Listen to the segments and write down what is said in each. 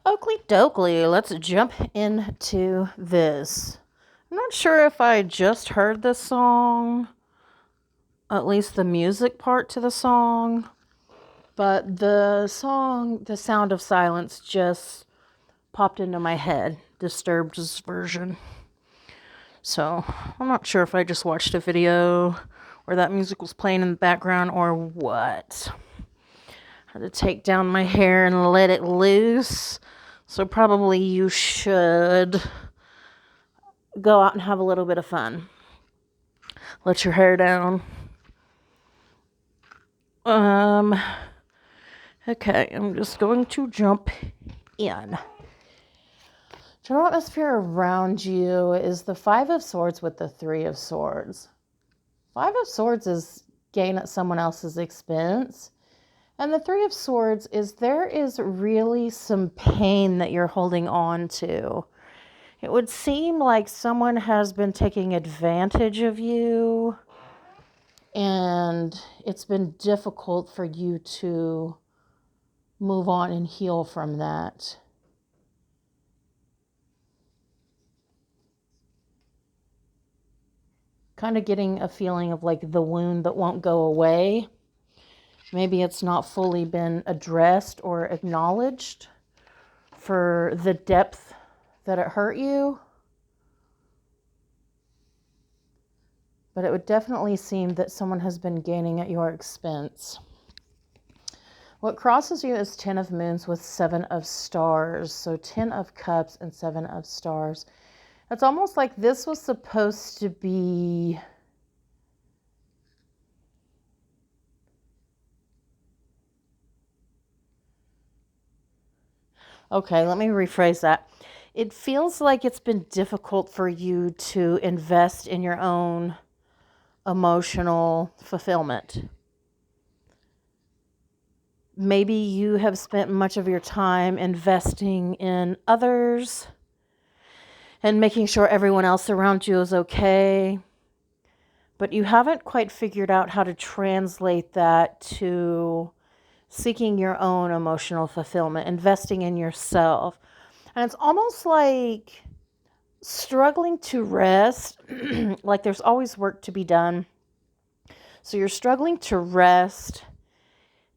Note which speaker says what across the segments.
Speaker 1: Oakley dokley, let's jump into this. I'm not sure if I just heard this song, at least the music part to the song, but the song, The Sound of Silence, just popped into my head, Disturbed's version. So I'm not sure if I just watched a video where that music was playing in the background or what. Had to take down my hair and let it loose. So probably you should go out and have a little bit of fun. Let your hair down. Okay, I'm just going to jump in. General atmosphere around you is the Five of Swords with the Three of Swords. Five of Swords is gain at someone else's expense. And the Three of Swords is there is really some pain that you're holding on to. It would seem like someone has been taking advantage of you, and it's been difficult for you to move on and heal from that. Kind of getting a feeling of like the wound that won't go away. Maybe it's not fully been addressed or acknowledged for the depth that it hurt you. But it would definitely seem that someone has been gaining at your expense. What crosses you is 10 of Moons with 7 of Stars. So 10 of Cups and 7 of Stars. It's almost like this was supposed to be okay, let me rephrase that. It feels like it's been difficult for you to invest in your own emotional fulfillment. Maybe you have spent much of your time investing in others and making sure everyone else around you is okay, but you haven't quite figured out how to translate that to seeking your own emotional fulfillment, investing in yourself. And it's almost like struggling to rest, like there's always work to be done. So you're struggling to rest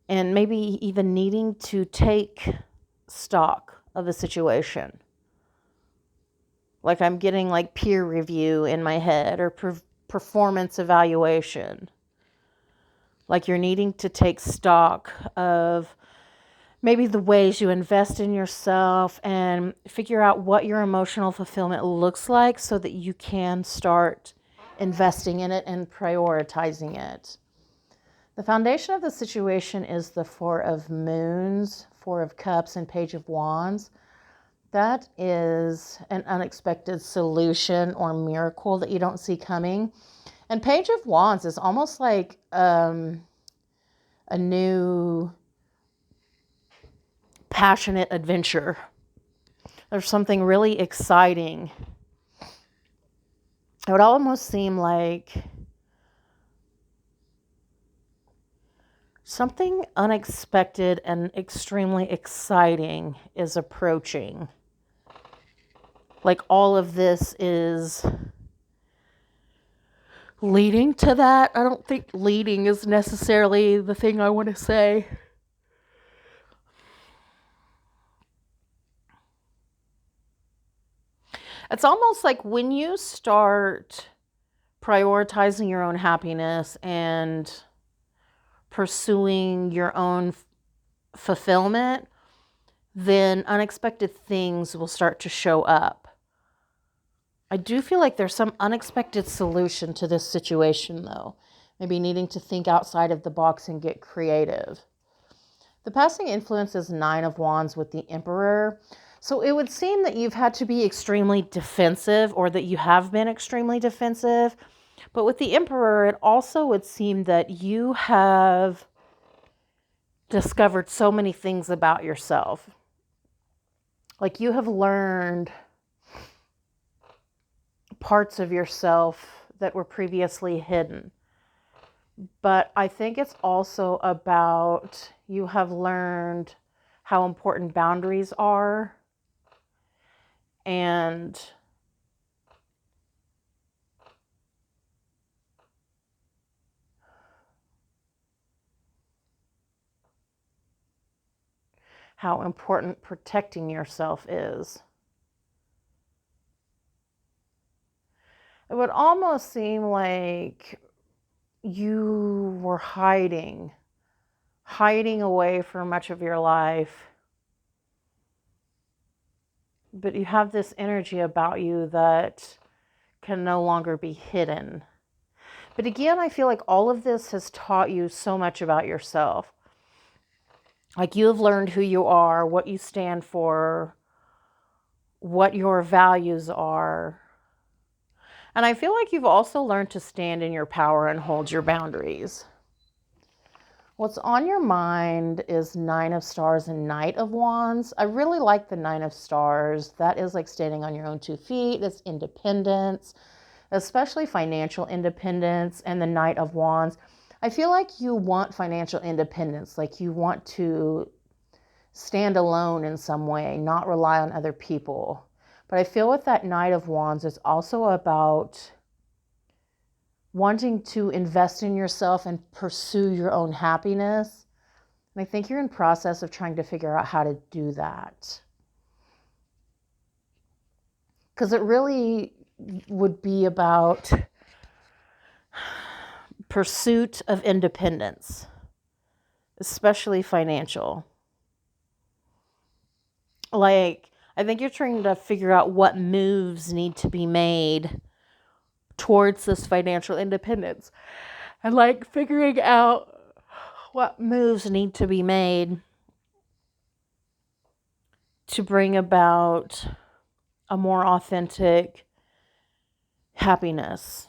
Speaker 1: and maybe even needing to take stock of a situation. Like I'm getting like peer review in my head or performance evaluation. Like you're needing to take stock of maybe the ways you invest in yourself and figure out what your emotional fulfillment looks like so that you can start investing in it and prioritizing it. The foundation of the situation is the Four of Moons, Four of Cups, and Page of Wands. That is an unexpected solution or miracle that you don't see coming. And Page of Wands is almost like a new passionate adventure. There's something really exciting. It would almost seem like something unexpected and extremely exciting is approaching. Like all of this is leading to that. I don't think leading is necessarily the thing I want to say. It's almost like when you start prioritizing your own happiness and pursuing your own fulfillment, then unexpected things will start to show up. I do feel like there's some unexpected solution to this situation, though. Maybe needing to think outside of the box and get creative. The passing influence is 9 of Wands with the Emperor. So it would seem that you've had to be extremely defensive or that you have been extremely defensive. But with the Emperor, it also would seem that you have discovered so many things about yourself. Like you have learned parts of yourself that were previously hidden. But I think it's also about you have learned how important boundaries are and how important protecting yourself is. It would almost seem like you were hiding away for much of your life. But you have this energy about you that can no longer be hidden. But again, I feel like all of this has taught you so much about yourself. Like you have learned who you are, what you stand for, what your values are. And I feel like you've also learned to stand in your power and hold your boundaries. What's on your mind is Nine of Stars and Knight of Wands. I really like the Nine of Stars. That is like standing on your own 2 feet. It's independence, especially financial independence. And the Knight of Wands, I feel like you want financial independence. Like you want to stand alone in some way, not rely on other people. But I feel with that Knight of Wands, it's also about wanting to invest in yourself and pursue your own happiness. And I think you're in process of trying to figure out how to do that. Because it really would be about pursuit of independence, especially financial. Like, I think you're trying to figure out what moves need to be made towards this financial independence. And like figuring out what moves need to be made to bring about a more authentic happiness.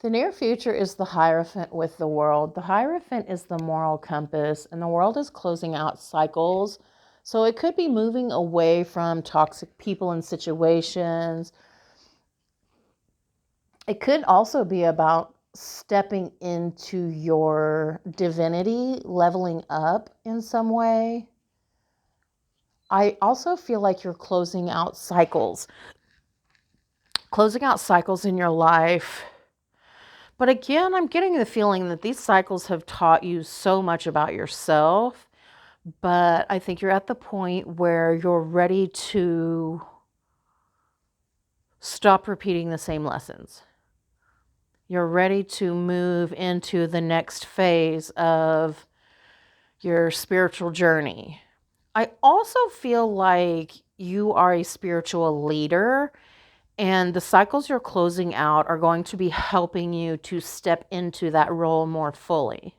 Speaker 1: The near future is the Hierophant with the World. The Hierophant is the moral compass, and the World is closing out cycles. So it could be moving away from toxic people and situations. It could also be about stepping into your divinity, leveling up in some way. I also feel like you're closing out cycles in your life. But again, I'm getting the feeling that these cycles have taught you so much about yourself. But I think you're at the point where you're ready to stop repeating the same lessons. You're ready to move into the next phase of your spiritual journey. I also feel like you are a spiritual leader, and the cycles you're closing out are going to be helping you to step into that role more fully.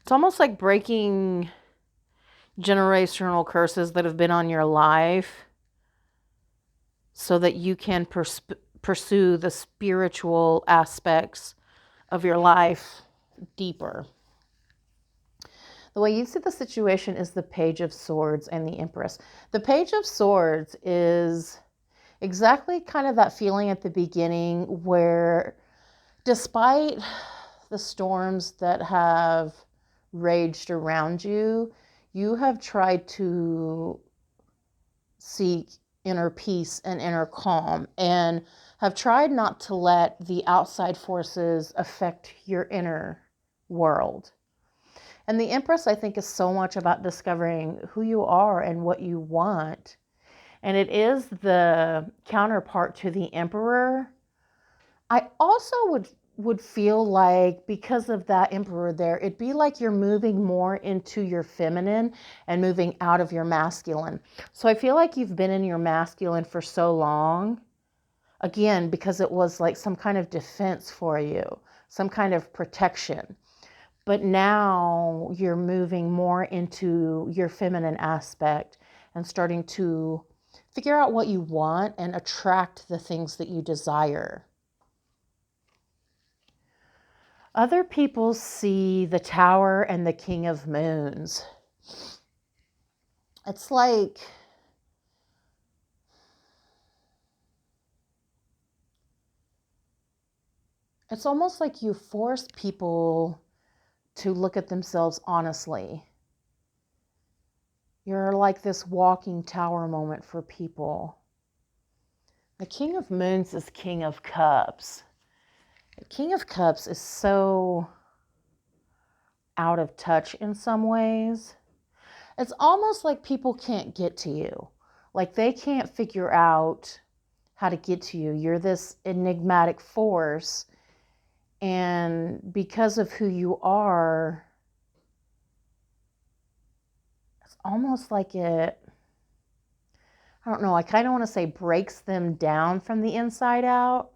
Speaker 1: It's almost like breaking generational curses that have been on your life so that you can pursue the spiritual aspects of your life deeper. The way you see the situation is the Page of Swords and the Empress. The Page of Swords is exactly kind of that feeling at the beginning where despite the storms that have raged around you, you have tried to seek inner peace and inner calm and have tried not to let the outside forces affect your inner world. And the Empress, I think, is so much about discovering who you are and what you want. And it is the counterpart to the Emperor. I also would feel like because of that Emperor there, it'd be like you're moving more into your feminine and moving out of your masculine. So I feel like you've been in your masculine for so long, again, because it was like some kind of defense for you, some kind of protection. But now you're moving more into your feminine aspect and starting to figure out what you want and attract the things that you desire. Other people see the Tower and the King of Moons. It's like it's almost like you force people to look at themselves honestly. You're like this walking tower moment for people. The King of Moons is King of Cups. The King of Cups is so out of touch in some ways. It's almost like people can't get to you. Like they can't figure out how to get to you. You're this enigmatic force. And because of who you are, it's almost like it, I don't know, I kind of want to say breaks them down from the inside out.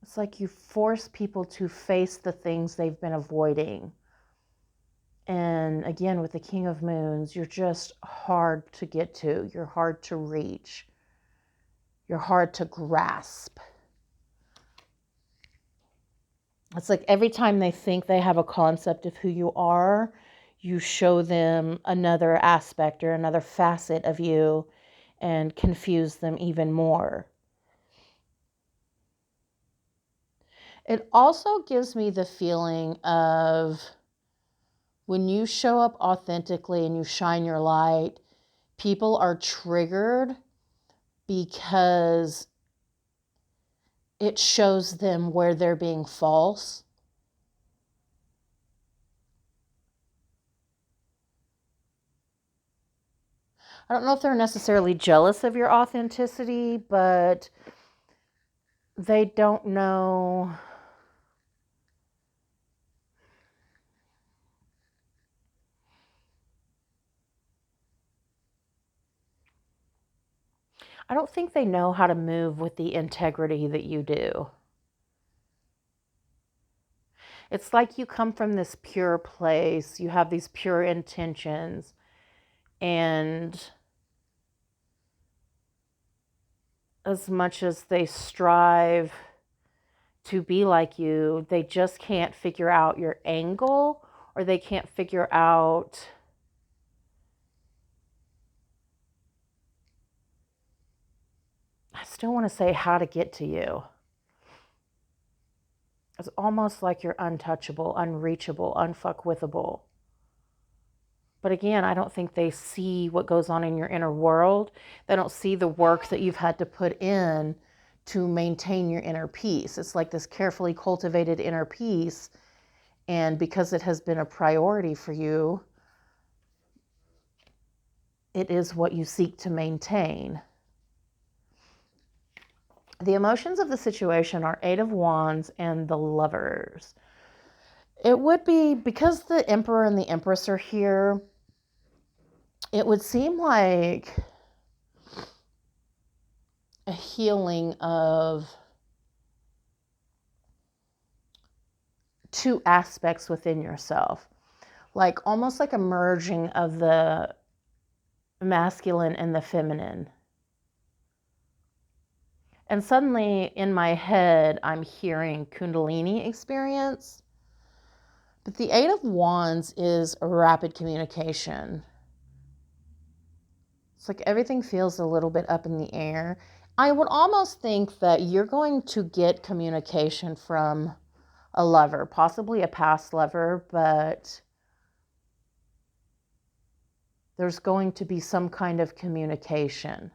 Speaker 1: It's like you force people to face the things they've been avoiding. And again, with the King of Moons, you're just hard to get to. You're hard to reach. You're hard to grasp. It's like every time they think they have a concept of who you are, you show them another aspect or another facet of you and confuse them even more. It also gives me the feeling of when you show up authentically and you shine your light, people are triggered because it shows them where they're being false. I don't know if they're necessarily jealous of your authenticity, but they don't know. I don't think they know how to move with the integrity that you do. It's like you come from this pure place, you have these pure intentions, and as much as they strive to be like you, they just can't figure out your angle, or they can't figure out I still want to say how to get to you. It's almost like you're untouchable, unreachable, unfuckwithable. But again, I don't think they see what goes on in your inner world. They don't see the work that you've had to put in to maintain your inner peace. It's like this carefully cultivated inner peace. And because it has been a priority for you, it is what you seek to maintain. The emotions of the situation are Eight of Wands and the Lovers. It would be, because the Emperor and the Empress are here, it would seem like a healing of two aspects within yourself. Like almost like a merging of the masculine and the feminine. And suddenly in my head, I'm hearing Kundalini experience. But the Eight of Wands is a rapid communication. It's like everything feels a little bit up in the air. I would almost think that you're going to get communication from a lover, possibly a past lover, but there's going to be some kind of communication.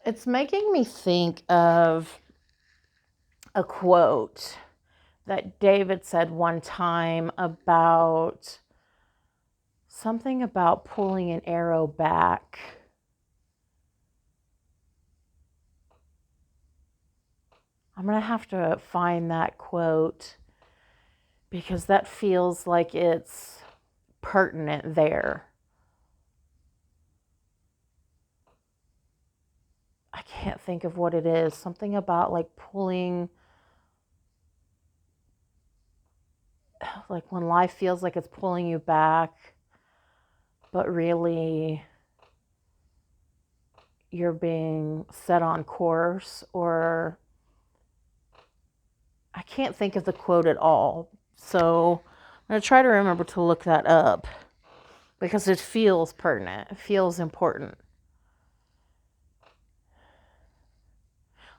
Speaker 1: It's making me think of a quote that David said one time about something about pulling an arrow back. I'm going to have to find that quote because that feels like it's pertinent there. I can't think of what it is. Something about like pulling, like when life feels like it's pulling you back, but really you're being set on course, or I can't think of the quote at all. So I'm going to try to remember to look that up because it feels pertinent. It feels important.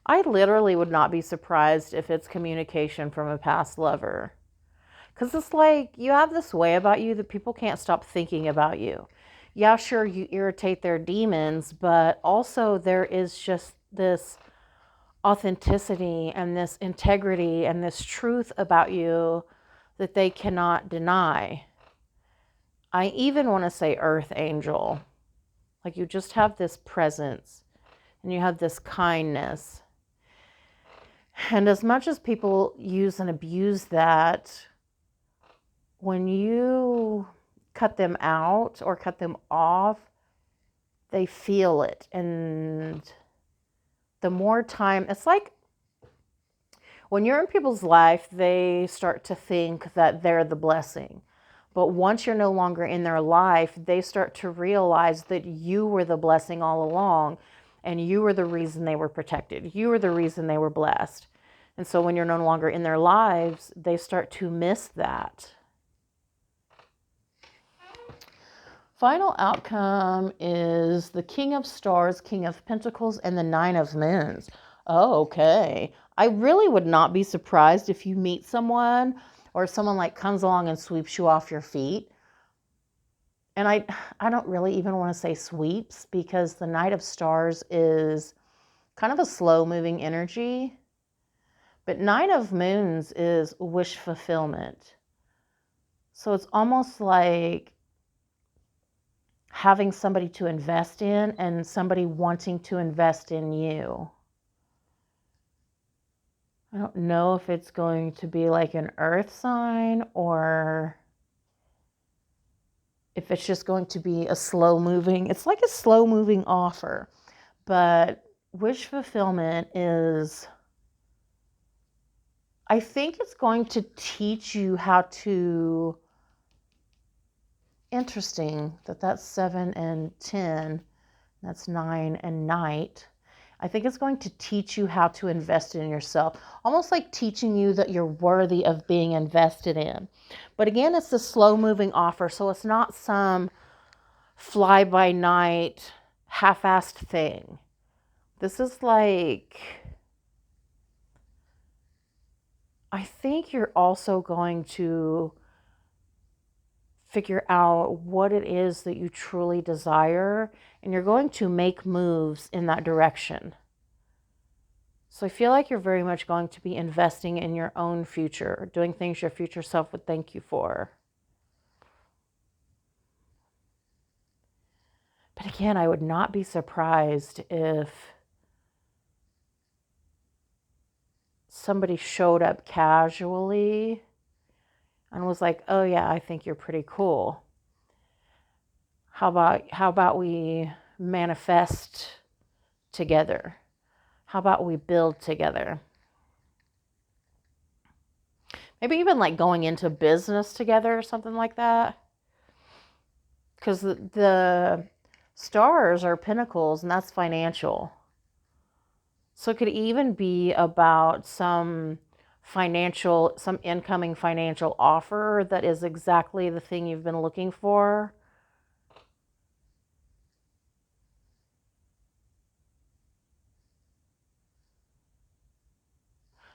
Speaker 1: I literally would not be surprised if it's communication from a past lover. Because it's like you have this way about you that people can't stop thinking about you. Yeah, sure, you irritate their demons, but also there is just this authenticity and this integrity and this truth about you that they cannot deny. I even want to say earth angel. Like you just have this presence and you have this kindness. And as much as people use and abuse that, when you cut them out or cut them off, they feel it. And the more time, it's like when you're in people's life, they start to think that they're the blessing. But once you're no longer in their life, they start to realize that you were the blessing all along and you were the reason they were protected. You were the reason they were blessed. And so when you're no longer in their lives, they start to miss that. Final outcome is the King of Stars, King of Pentacles, and the Nine of Moons. Oh, okay. I really would not be surprised if you meet someone or someone like comes along and sweeps you off your feet. And I don't really even want to say sweeps because the Knight of Stars is kind of a slow moving energy. But Nine of Moons is wish fulfillment. So it's almost like having somebody to invest in and somebody wanting to invest in you. I don't know if it's going to be like an earth sign or if it's just going to be a slow moving, it's like a slow moving offer. But wish fulfillment is, I think it's going to teach you how to, interesting that that's 7 and 10, that's 9 and Knight. I think it's going to teach you how to invest in yourself, almost like teaching you that you're worthy of being invested in. But again, it's a slow moving offer, so it's not some fly by night, half-assed thing. This is like, I think you're also going to figure out what it is that you truly desire, and you're going to make moves in that direction. So I feel like you're very much going to be investing in your own future, doing things your future self would thank you for. But again, I would not be surprised if somebody showed up casually and was like, oh yeah, I think you're pretty cool. How about we manifest together? How about we build together? Maybe even like going into business together or something like that. Because the stars are pentacles and that's financial. So it could even be about some incoming financial offer that is exactly the thing you've been looking for.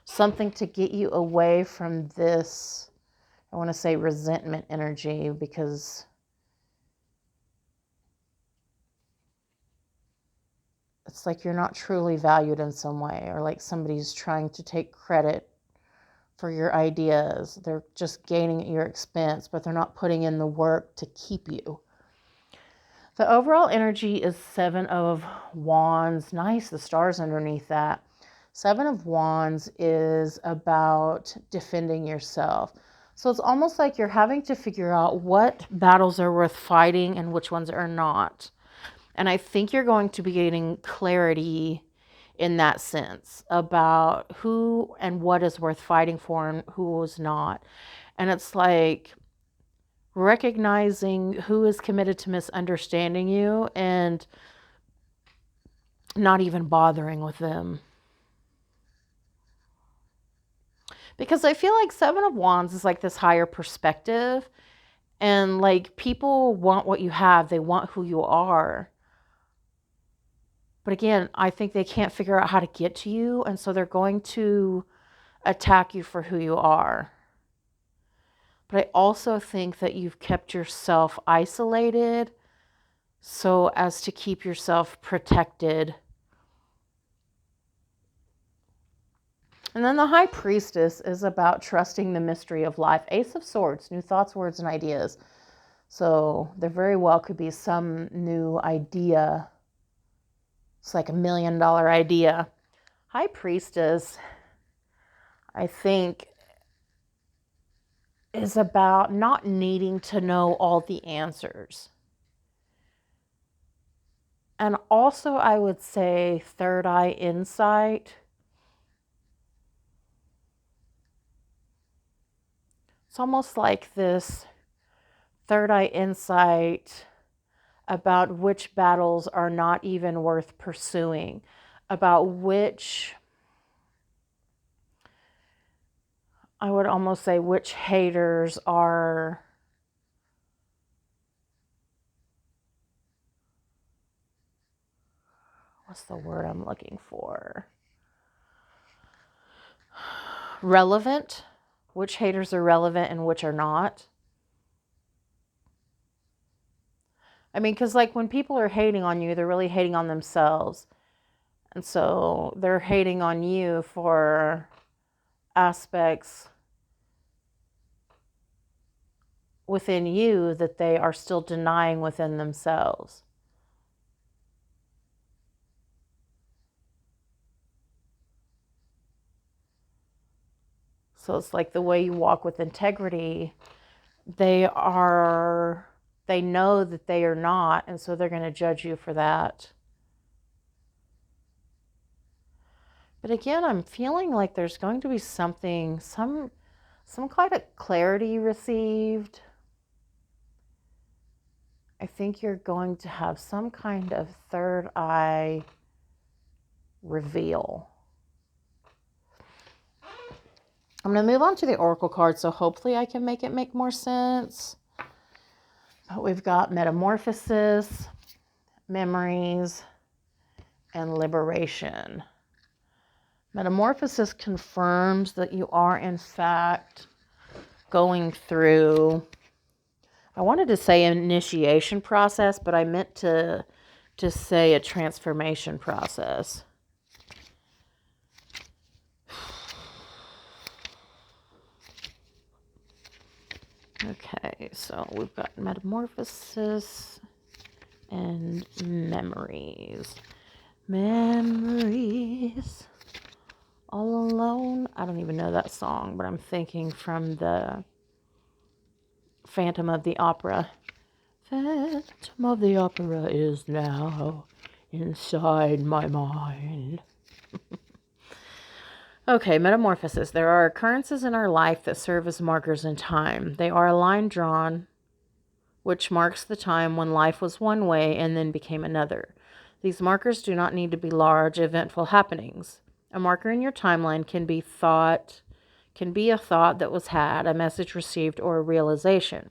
Speaker 1: Something to get you away from this, I want to say resentment energy, because it's like you're not truly valued in some way, or like somebody's trying to take credit for your ideas. They're just gaining at your expense, but they're not putting in the work to keep you. The overall energy is 7 of Wands. Nice, the stars underneath that. 7 of Wands is about defending yourself. So it's almost like you're having to figure out what battles are worth fighting and which ones are not. And I think you're going to be getting clarity in that sense about who and what is worth fighting for and who is not. And it's like recognizing who is committed to misunderstanding you and not even bothering with them. Because I feel like 7 of Wands is like this higher perspective. And like people want what you have. They want who you are. But again, I think they can't figure out how to get to you, and so they're going to attack you for who you are. But I also think that you've kept yourself isolated so as to keep yourself protected. And then the High Priestess is about trusting the mystery of life. Ace of Swords, new thoughts, words, and ideas. So there very well could be some new idea. It's like $1 million idea. High Priestess, I think, is about not needing to know all the answers. And also, I would say third eye insight. It's almost like this third eye insight about which battles are not even worth pursuing, about which, I would almost say, which haters are what's the word I'm looking for? Relevant. Which haters are relevant and which are not. I mean, because like when people are hating on you, they're really hating on themselves. And so they're hating on you for aspects within you that they are still denying within themselves. So it's like the way you walk with integrity, they know that they are not, and so they're going to judge you for that. But again, I'm feeling like there's going to be something, some kind of clarity received. I think you're going to have some kind of third eye reveal. I'm going to move on to the Oracle card, so hopefully I can make it make more sense. But we've got metamorphosis, memories, and liberation. Metamorphosis confirms that you are, in fact, going through, I wanted to say an initiation process, but I meant to say a transformation process. Okay, so we've got metamorphosis and memories. Memories. All alone. I don't even know that song, but I'm thinking from the Phantom of the Opera. Phantom of the Opera is now inside my mind. Okay, metamorphosis. There are occurrences in our life that serve as markers in time. They are a line drawn, which marks the time when life was one way and then became another. These markers do not need to be large, eventful happenings. A marker in your timeline can be a thought that was had, a message received, or a realization.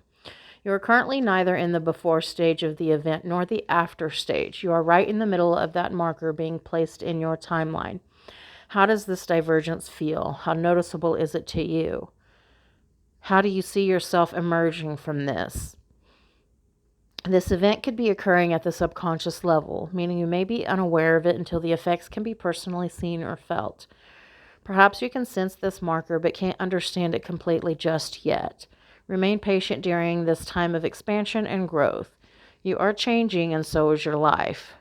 Speaker 1: You are currently neither in the before stage of the event nor the after stage. You are right in the middle of that marker being placed in your timeline. How does this divergence feel? How noticeable is it to you? How do you see yourself emerging from this? This event could be occurring at the subconscious level, meaning you may be unaware of it until the effects can be personally seen or felt. Perhaps you can sense this marker but can't understand it completely just yet. Remain patient during this time of expansion and growth. You are changing, and so is your life.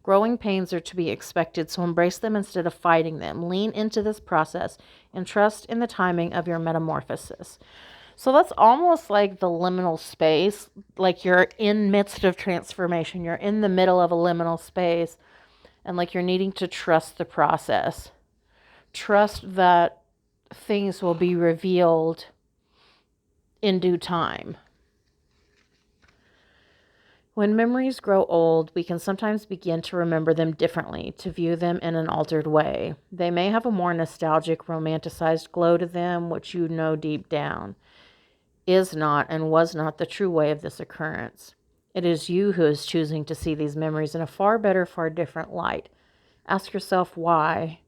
Speaker 1: Growing pains are to be expected, so embrace them instead of fighting them. Lean into this process and trust in the timing of your metamorphosis. So that's almost like the liminal space, like you're in midst of transformation. You're in the middle of a liminal space, and like you're needing to trust the process. Trust that things will be revealed in due time. When memories grow old, we can sometimes begin to remember them differently, to view them in an altered way. They may have a more nostalgic, romanticized glow to them, which you know deep down is not and was not the true way of this occurrence. It is you who is choosing to see these memories in a far better, far different light. Ask yourself why.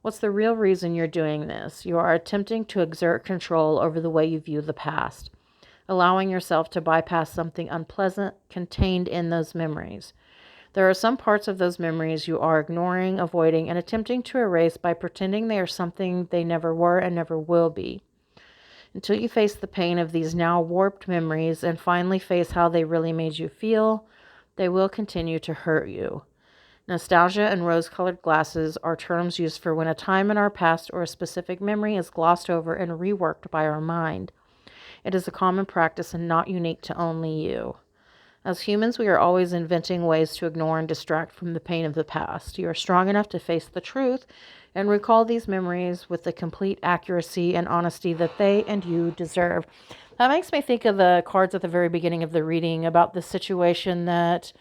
Speaker 1: What's the real reason you're doing this? You are attempting to exert control over the way you view the past, allowing yourself to bypass something unpleasant contained in those memories. There are some parts of those memories you are ignoring, avoiding, and attempting to erase by pretending they are something they never were and never will be. Until you face the pain of these now warped memories and finally face how they really made you feel, they will continue to hurt you. Nostalgia and rose-colored glasses are terms used for when a time in our past or a specific memory is glossed over and reworked by our mind. It is a common practice and not unique to only you. As humans, we are always inventing ways to ignore and distract from the pain of the past. You are strong enough to face the truth and recall these memories with the complete accuracy and honesty that they and you deserve. That makes me think of the cards at the very beginning of the reading about the situation that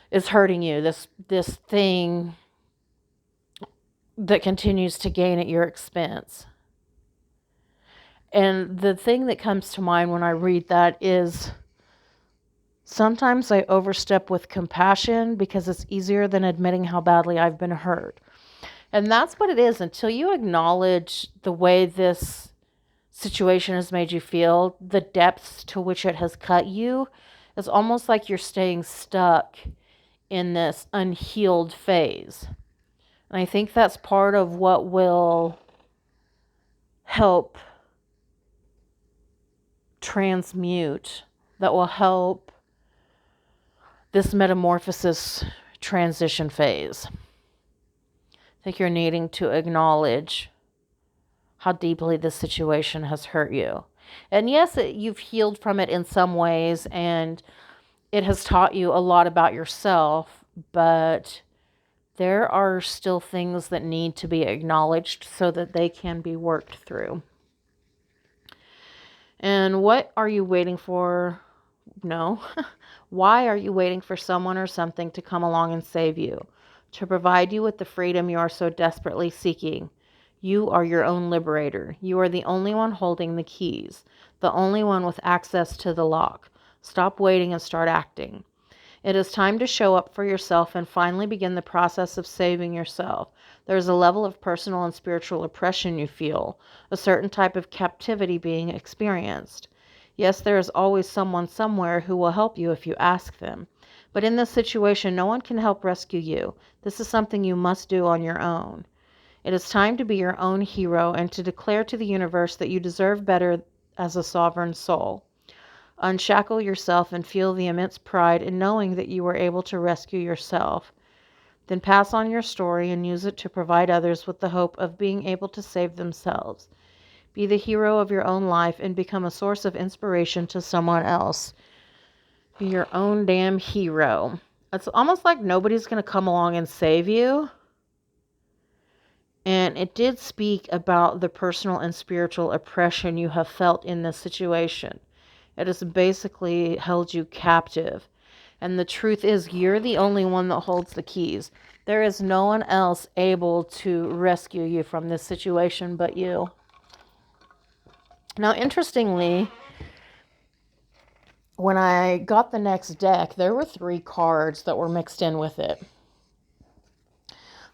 Speaker 1: is hurting you, this thing that continues to gain at your expense. And the thing that comes to mind when I read that is sometimes I overstep with compassion because it's easier than admitting how badly I've been hurt. And that's what it is. Until you acknowledge the way this situation has made you feel, the depths to which it has cut you, it's almost like you're staying stuck in this unhealed phase. And I think that's part of what will help transmute, that will help this metamorphosis transition phase. I think you're needing to acknowledge how deeply this situation has hurt you. And yes, you've healed from it in some ways, and it has taught you a lot about yourself, but there are still things that need to be acknowledged so that they can be worked through. And what are you waiting for? No. Why are you waiting for someone or something to come along and save you? To provide you with the freedom you are so desperately seeking. You are your own liberator. You are the only one holding the keys, the only one with access to the lock. Stop waiting and start acting. It is time to show up for yourself and finally begin the process of saving yourself. There is a level of personal and spiritual oppression you feel, a certain type of captivity being experienced. Yes, there is always someone somewhere who will help you if you ask them. But in this situation, no one can help rescue you. This is something you must do on your own. It is time to be your own hero and to declare to the universe that you deserve better as a sovereign soul. Unshackle yourself and feel the immense pride in knowing that you were able to rescue yourself. Then pass on your story and use it to provide others with the hope of being able to save themselves. Be the hero of your own life and become a source of inspiration to someone else. Be your own damn hero. It's almost like nobody's going to come along and save you. And it did speak about the personal and spiritual oppression you have felt in this situation. It has basically held you captive. And the truth is, you're the only one that holds the keys. There is no one else able to rescue you from this situation but you. Now, interestingly, when I got the next deck, there were 3 cards that were mixed in with it.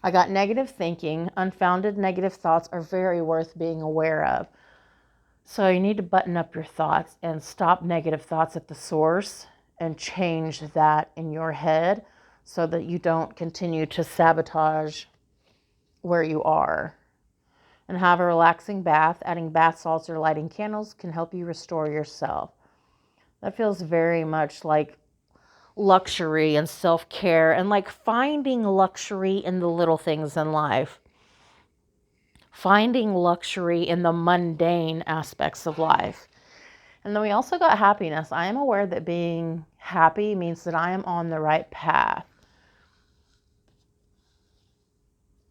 Speaker 1: I got negative thinking. Unfounded negative thoughts are very worth being aware of. So you need to button up your thoughts and stop negative thoughts at the source and change that in your head so that you don't continue to sabotage where you are. And have a relaxing bath. Adding bath salts or lighting candles can help you restore yourself. That feels very much like luxury and self-care and like finding luxury in the little things in life. Finding luxury in the mundane aspects of life. And then we also got happiness. I am aware that being happy means that I am on the right path.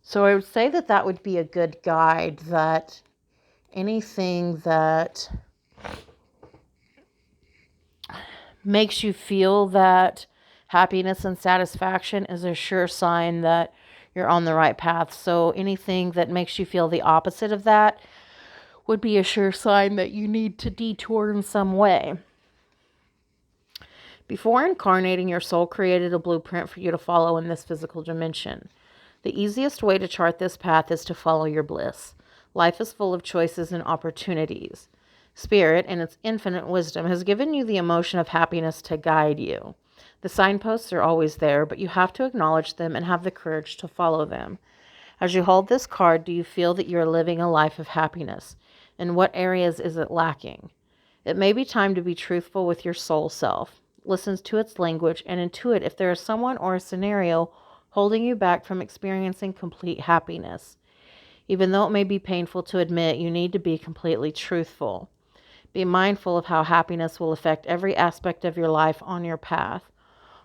Speaker 1: So I would say that that would be a good guide, that anything that makes you feel that happiness and satisfaction is a sure sign that you're on the right path. So anything that makes you feel the opposite of that would be a sure sign that you need to detour in some way. Before incarnating, your soul created a blueprint for you to follow in this physical dimension. The easiest way to chart this path is to follow your bliss. Life is full of choices and opportunities. Spirit, in its infinite wisdom, has given you the emotion of happiness to guide you. The signposts are always there, but you have to acknowledge them and have the courage to follow them. As you hold this card, do you feel that you are living a life of happiness? In what areas is it lacking? It may be time to be truthful with your soul self. Listen to its language and intuit if there is someone or a scenario holding you back from experiencing complete happiness. Even though it may be painful to admit, you need to be completely truthful. Be mindful of how happiness will affect every aspect of your life on your path.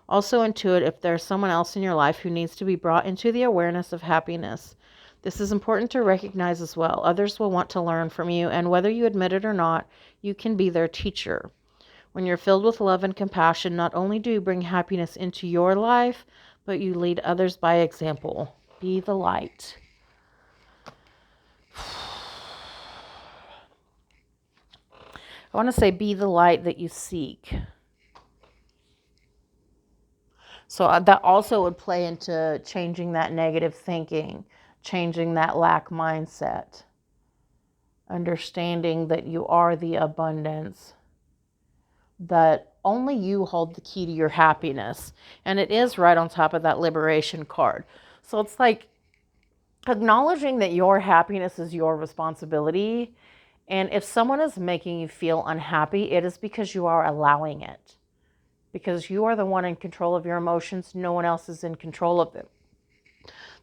Speaker 1: Also intuit if there's someone else in your life who needs to be brought into the awareness of happiness. This is important to recognize as well. Others will want to learn from you, and whether you admit it or not, you can be their teacher. When you're filled with love and compassion, not only do you bring happiness into your life, but you lead others by example. Be the light. I want to say be the light that you seek. So that also would play into changing that negative thinking, changing that lack mindset, understanding that you are the abundance, that only you hold the key to your happiness. And it is right on top of that liberation card. So it's like acknowledging that your happiness is your responsibility. And if someone is making you feel unhappy, it is because you are allowing it. Because you are the one in control of your emotions. No one else is in control of them.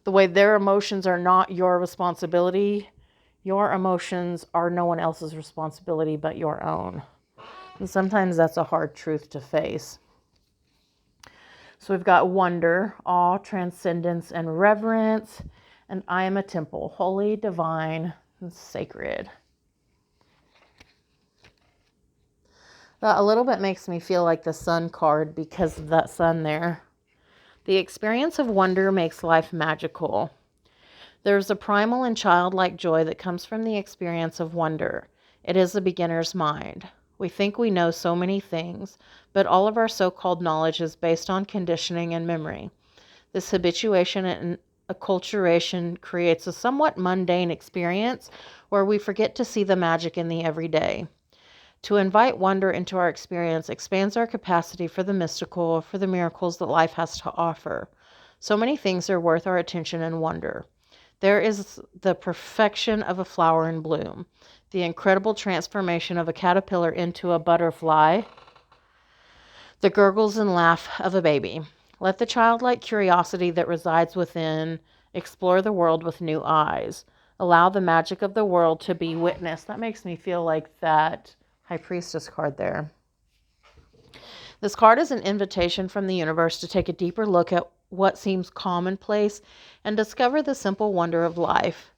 Speaker 1: The way their emotions are not your responsibility, your emotions are no one else's responsibility but your own. And sometimes that's a hard truth to face. So we've got wonder, awe, transcendence, and reverence. And I am a temple, holy, divine, and sacred. That a little bit makes me feel like the sun card because of that sun there. The experience of wonder makes life magical. There's a primal and childlike joy that comes from the experience of wonder. It is a beginner's mind. We think we know so many things, but all of our so-called knowledge is based on conditioning and memory. This habituation and acculturation creates a somewhat mundane experience where we forget to see the magic in the everyday. To invite wonder into our experience expands our capacity for the mystical, for the miracles that life has to offer. So many things are worth our attention and wonder. There is the perfection of a flower in bloom, the incredible transformation of a caterpillar into a butterfly, the gurgles and laugh of a baby. Let the childlike curiosity that resides within explore the world with new eyes. Allow the magic of the world to be witnessed. That makes me feel like that High Priestess card there. This card is an invitation from the universe to take a deeper look at what seems commonplace and discover the simple wonder of life.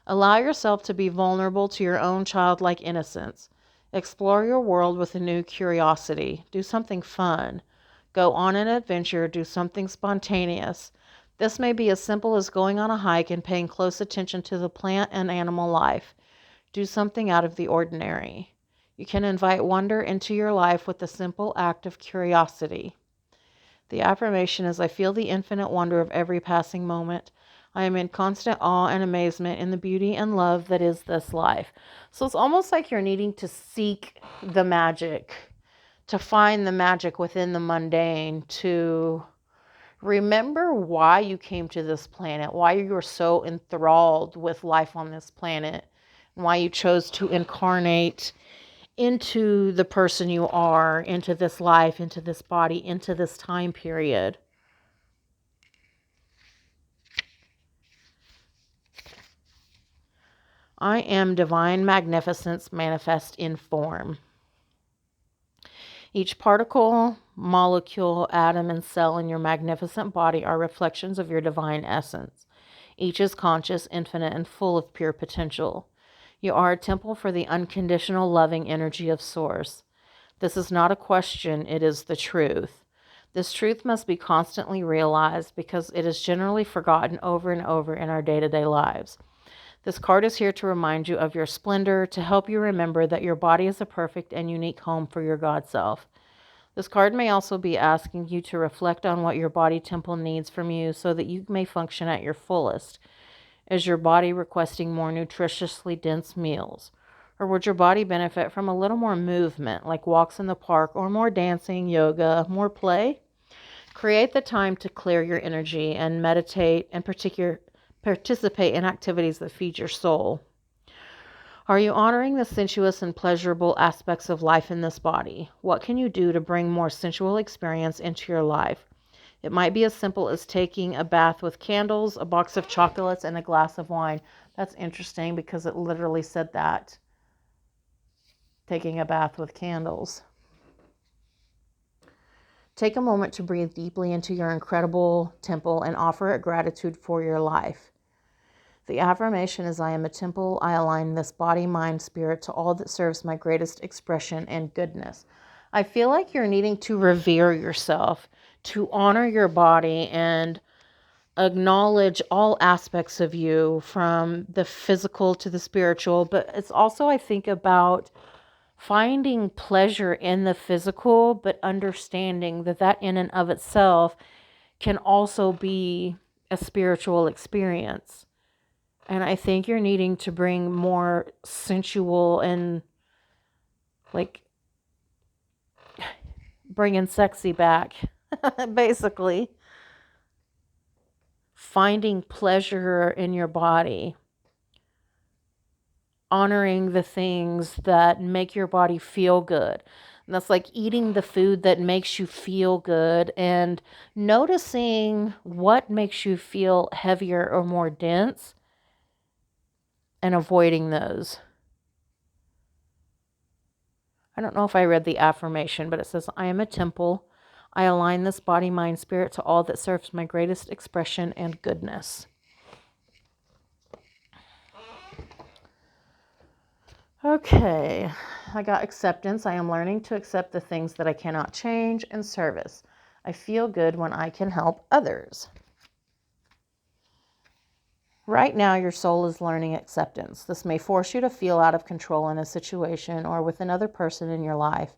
Speaker 1: Allow yourself to be vulnerable to your own childlike innocence. Explore your world with a new curiosity. Do something fun. Go on an adventure. Do something spontaneous. This may be as simple as going on a hike and paying close attention to the plant and animal life. Do something out of the ordinary. You can invite wonder into your life with the simple act of curiosity. The affirmation is, I feel the infinite wonder of every passing moment. I am in constant awe and amazement in the beauty and love that is this life. So it's almost like you're needing to seek the magic, to find the magic within the mundane, to remember why you came to this planet, why you were so enthralled with life on this planet, and why you chose to incarnate into the person you are, into this life, into this body, into this time period. I am divine magnificence manifest in form. Each particle, molecule, atom, and cell in your magnificent body are reflections of your divine essence. Each is conscious, infinite, and full of pure potential. You are a temple for the unconditional loving energy of Source. This is not a question, it is the truth. This truth must be constantly realized because it is generally forgotten over and over in our day-to-day lives. This card is here to remind you of your splendor, to help you remember that your body is a perfect and unique home for your God self. This card may also be asking you to reflect on what your body temple needs from you so that you may function at your fullest. Is your body requesting more nutritiously dense meals? Or would your body benefit from a little more movement, like walks in the park, or more dancing, yoga, more play? Create the time to clear your energy and meditate and participate in activities that feed your soul. Are you honoring the sensuous and pleasurable aspects of life in this body? What can you do to bring more sensual experience into your life? It might be as simple as taking a bath with candles, a box of chocolates, and a glass of wine. That's interesting because it literally said that. Taking a bath with candles. Take a moment to breathe deeply into your incredible temple and offer it gratitude for your life. The affirmation is, I am a temple. I align this body, mind, spirit to all that serves my greatest expression and goodness. I feel like you're needing to revere yourself, to honor your body and acknowledge all aspects of you, from the physical to the spiritual. But it's also, I think, about finding pleasure in the physical, but understanding that that in and of itself can also be a spiritual experience. And I think you're needing to bring more sensual and like bringing sexy back, basically. Finding pleasure in your body. Honoring the things that make your body feel good. And that's like eating the food that makes you feel good and noticing what makes you feel heavier or more dense and avoiding those. I don't know if I read the affirmation, but it says, I am a temple. I align this body, mind, spirit to all that serves my greatest expression and goodness. Okay, I got acceptance. I am learning to accept the things that I cannot change, and service. I feel good when I can help others. Right now, your soul is learning acceptance. This may force you to feel out of control in a situation or with another person in your life.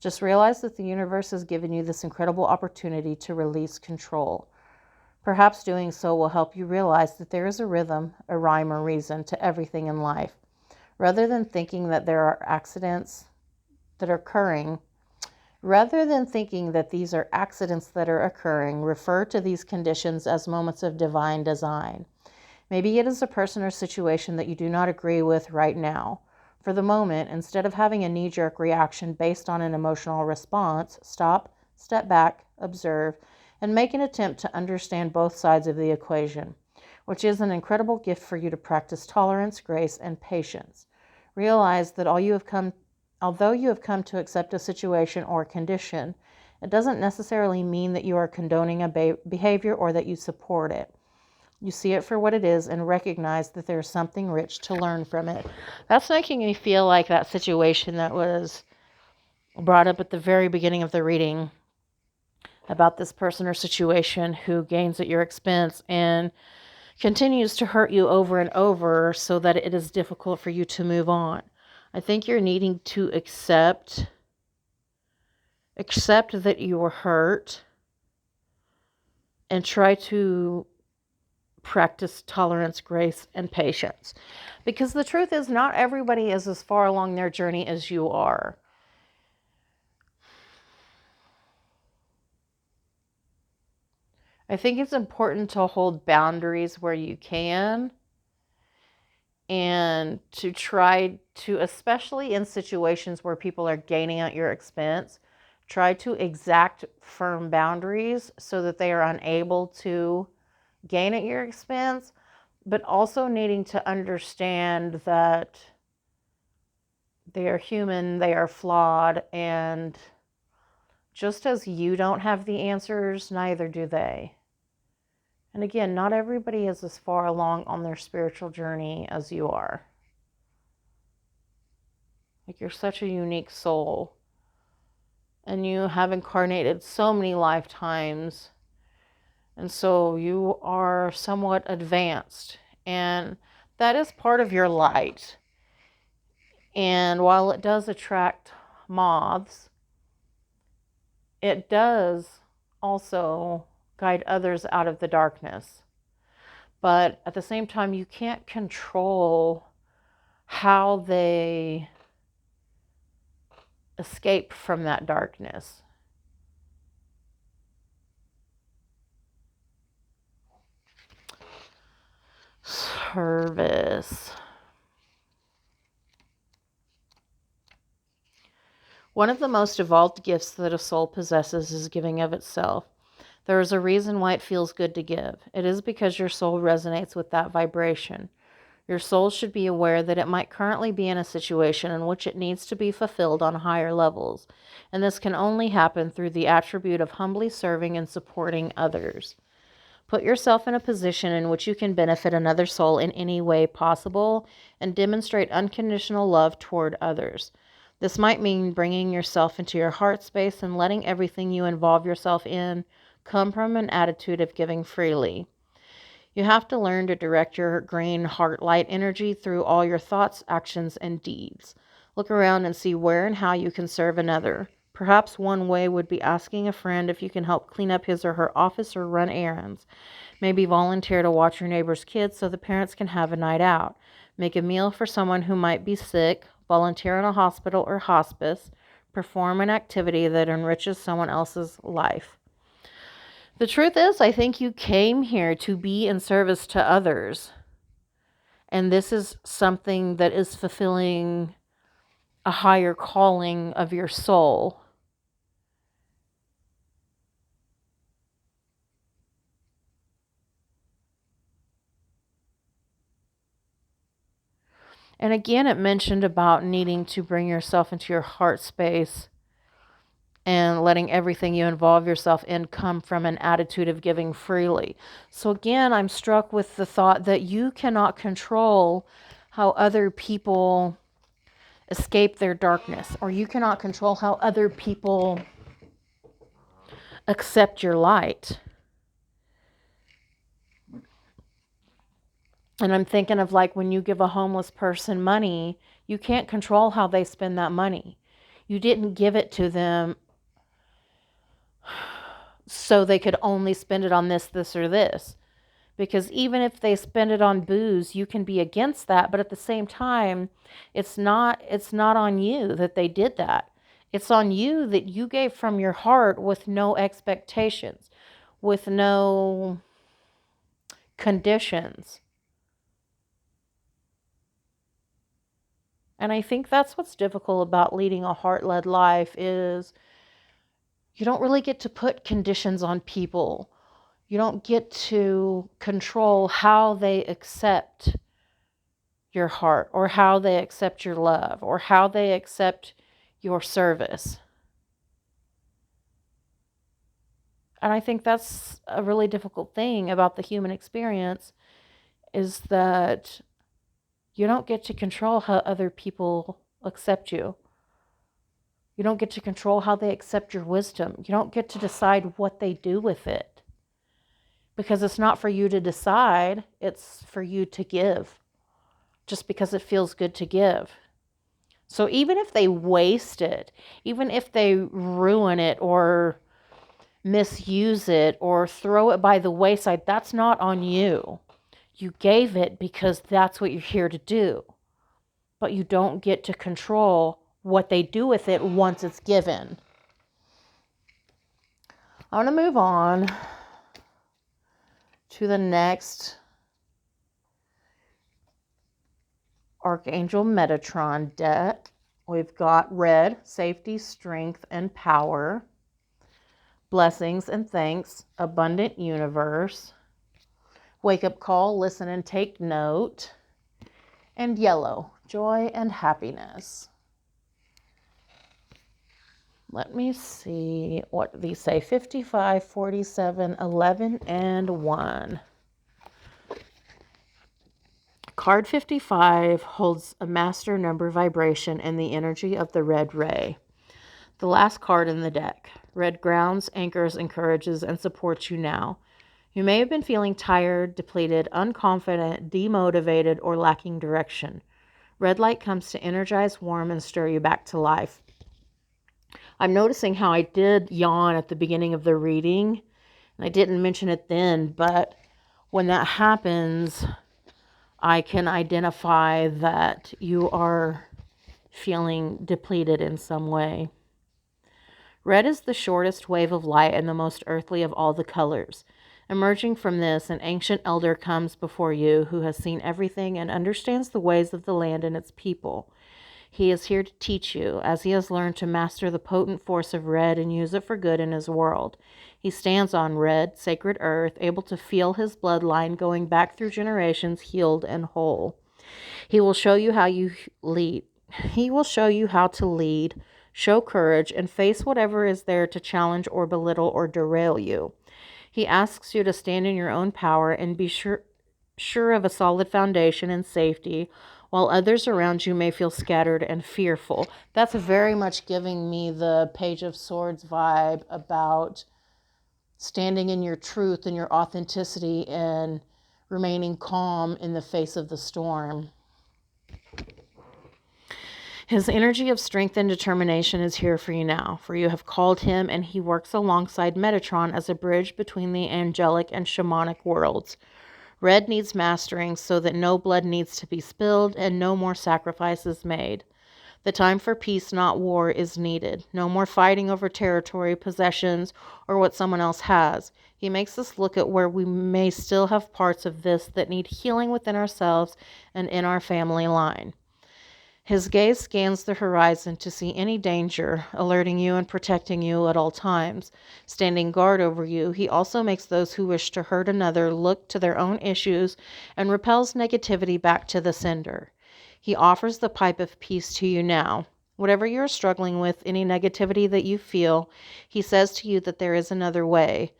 Speaker 1: Just realize that the universe has given you this incredible opportunity to release control. Perhaps doing so will help you realize that there is a rhythm, a rhyme or reason to everything in life. Rather than thinking that there are accidents that are occurring, refer to these conditions as moments of divine design. Maybe it is a person or situation that you do not agree with right now. For the moment, instead of having a knee-jerk reaction based on an emotional response, stop, step back, observe, and make an attempt to understand both sides of the equation, which is an incredible gift for you to practice tolerance, grace, and patience. Realize that although you have come to accept a situation or condition, it doesn't necessarily mean that you are condoning a behavior or that you support it. You see it for what it is and recognize that there's something rich to learn from it. That's making me feel like that situation that was brought up at the very beginning of the reading about this person or situation who gains at your expense and continues to hurt you over and over so that it is difficult for you to move on. I think you're needing to accept that you were hurt and try to practice tolerance, grace, and patience. Because the truth is, not everybody is as far along their journey as you are. I think it's important to hold boundaries where you can and to try to, especially in situations where people are gaining at your expense, try to exact firm boundaries so that they are unable to gain at your expense, but also needing to understand that they are human, they are flawed, and just as you don't have the answers, neither do they. And again, not everybody is as far along on their spiritual journey as you are. Like, you're such a unique soul. And you have incarnated so many lifetimes. And so you are somewhat advanced. And that is part of your light. And while it does attract moths, it does also guide others out of the darkness. But at the same time, you can't control how they escape from that darkness. Service. One of the most evolved gifts that a soul possesses is giving of itself. There is a reason why it feels good to give. It is because your soul resonates with that vibration. Your soul should be aware that it might currently be in a situation in which it needs to be fulfilled on higher levels, and this can only happen through the attribute of humbly serving and supporting others. Put yourself in a position in which you can benefit another soul in any way possible and demonstrate unconditional love toward others. This might mean bringing yourself into your heart space and letting everything you involve yourself in come from an attitude of giving freely. You have to learn to direct your green heart light energy through all your thoughts, actions, and deeds. Look around and see where and how you can serve another. Perhaps one way would be asking a friend if you can help clean up his or her office or run errands. Maybe volunteer to watch your neighbor's kids so the parents can have a night out. Make a meal for someone who might be sick. Volunteer in a hospital or hospice. Perform an activity that enriches someone else's life. The truth is, I think you came here to be in service to others. And this is something that is fulfilling a higher calling of your soul. And again, it mentioned about needing to bring yourself into your heart space and letting everything you involve yourself in come from an attitude of giving freely. So again, I'm struck with the thought that you cannot control how other people escape their darkness, or you cannot control how other people accept your light. And I'm thinking of like when you give a homeless person money, you can't control how they spend that money. You didn't give it to them so they could only spend it on this, or this. Because even if they spend it on booze, you can be against that. But at the same time, it's not on you that they did that. It's on you that you gave from your heart with no expectations, with no conditions. And I think that's what's difficult about leading a heart-led life is you don't really get to put conditions on people. You don't get to control how they accept your heart or how they accept your love or how they accept your service. And I think that's a really difficult thing about the human experience is that you don't get to control how other people accept you. You don't get to control how they accept your wisdom. You don't get to decide what they do with it. Because it's not for you to decide, it's for you to give. Just because it feels good to give. So even if they waste it, even if they ruin it or misuse it or throw it by the wayside, that's not on you. You gave it because that's what you're here to do. But you don't get to control what they do with it once it's given. I want to move on to the next Archangel Metatron deck. We've got red, safety, strength, and power. Blessings and thanks, abundant universe. Wake up call, listen and take note. And yellow, joy and happiness. Let me see what these say. 55, 47, 11, and 1. Card 55 holds a master number vibration and the energy of the red ray. The last card in the deck. Red grounds, anchors, encourages, and supports you now. You may have been feeling tired, depleted, unconfident, demotivated, or lacking direction. Red light comes to energize, warm, and stir you back to life. I'm noticing how I did yawn at the beginning of the reading, and I didn't mention it then, but when that happens, I can identify that you are feeling depleted in some way. Red is the shortest wave of light and the most earthly of all the colors. Emerging from this, an ancient elder comes before you who has seen everything and understands the ways of the land and its people. He is here to teach you, as he has learned to master the potent force of red and use it for good in his world. He stands on red, sacred earth, able to feel his bloodline going back through generations, healed and whole. He will show you how you lead. He will show you how to lead, show courage, and face whatever is there to challenge or belittle or derail you. He asks you to stand in your own power and be sure of a solid foundation and safety, while others around you may feel scattered and fearful. That's very much giving me the Page of Swords vibe about standing in your truth and your authenticity and remaining calm in the face of the storm. His energy of strength and determination is here for you now, for you have called him, and he works alongside Metatron as a bridge between the angelic and shamanic worlds. Red needs mastering so that no blood needs to be spilled and no more sacrifices made. The time for peace, not war, is needed. No more fighting over territory, possessions, or what someone else has. He makes us look at where we may still have parts of this that need healing within ourselves and in our family line. His gaze scans the horizon to see any danger, alerting you and protecting you at all times. Standing guard over you, he also makes those who wish to hurt another look to their own issues and repels negativity back to the sender. He offers the pipe of peace to you now. Whatever you're struggling with, any negativity that you feel, he says to you that there is another way.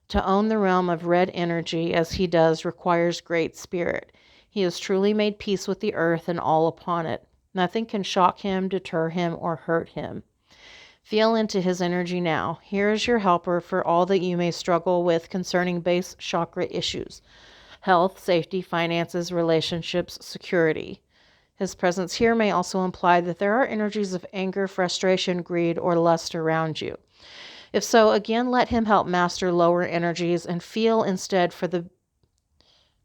Speaker 1: To own the realm of red energy as he does requires great spirit. He has truly made peace with the earth and all upon it. Nothing can shock him, deter him, or hurt him. Feel into his energy now. Here is your helper for all that you may struggle with concerning base chakra issues: health, safety, finances, relationships, security. His presence here may also imply that there are energies of anger, frustration, greed, or lust around you. If so, again, let him help master lower energies and feel instead for the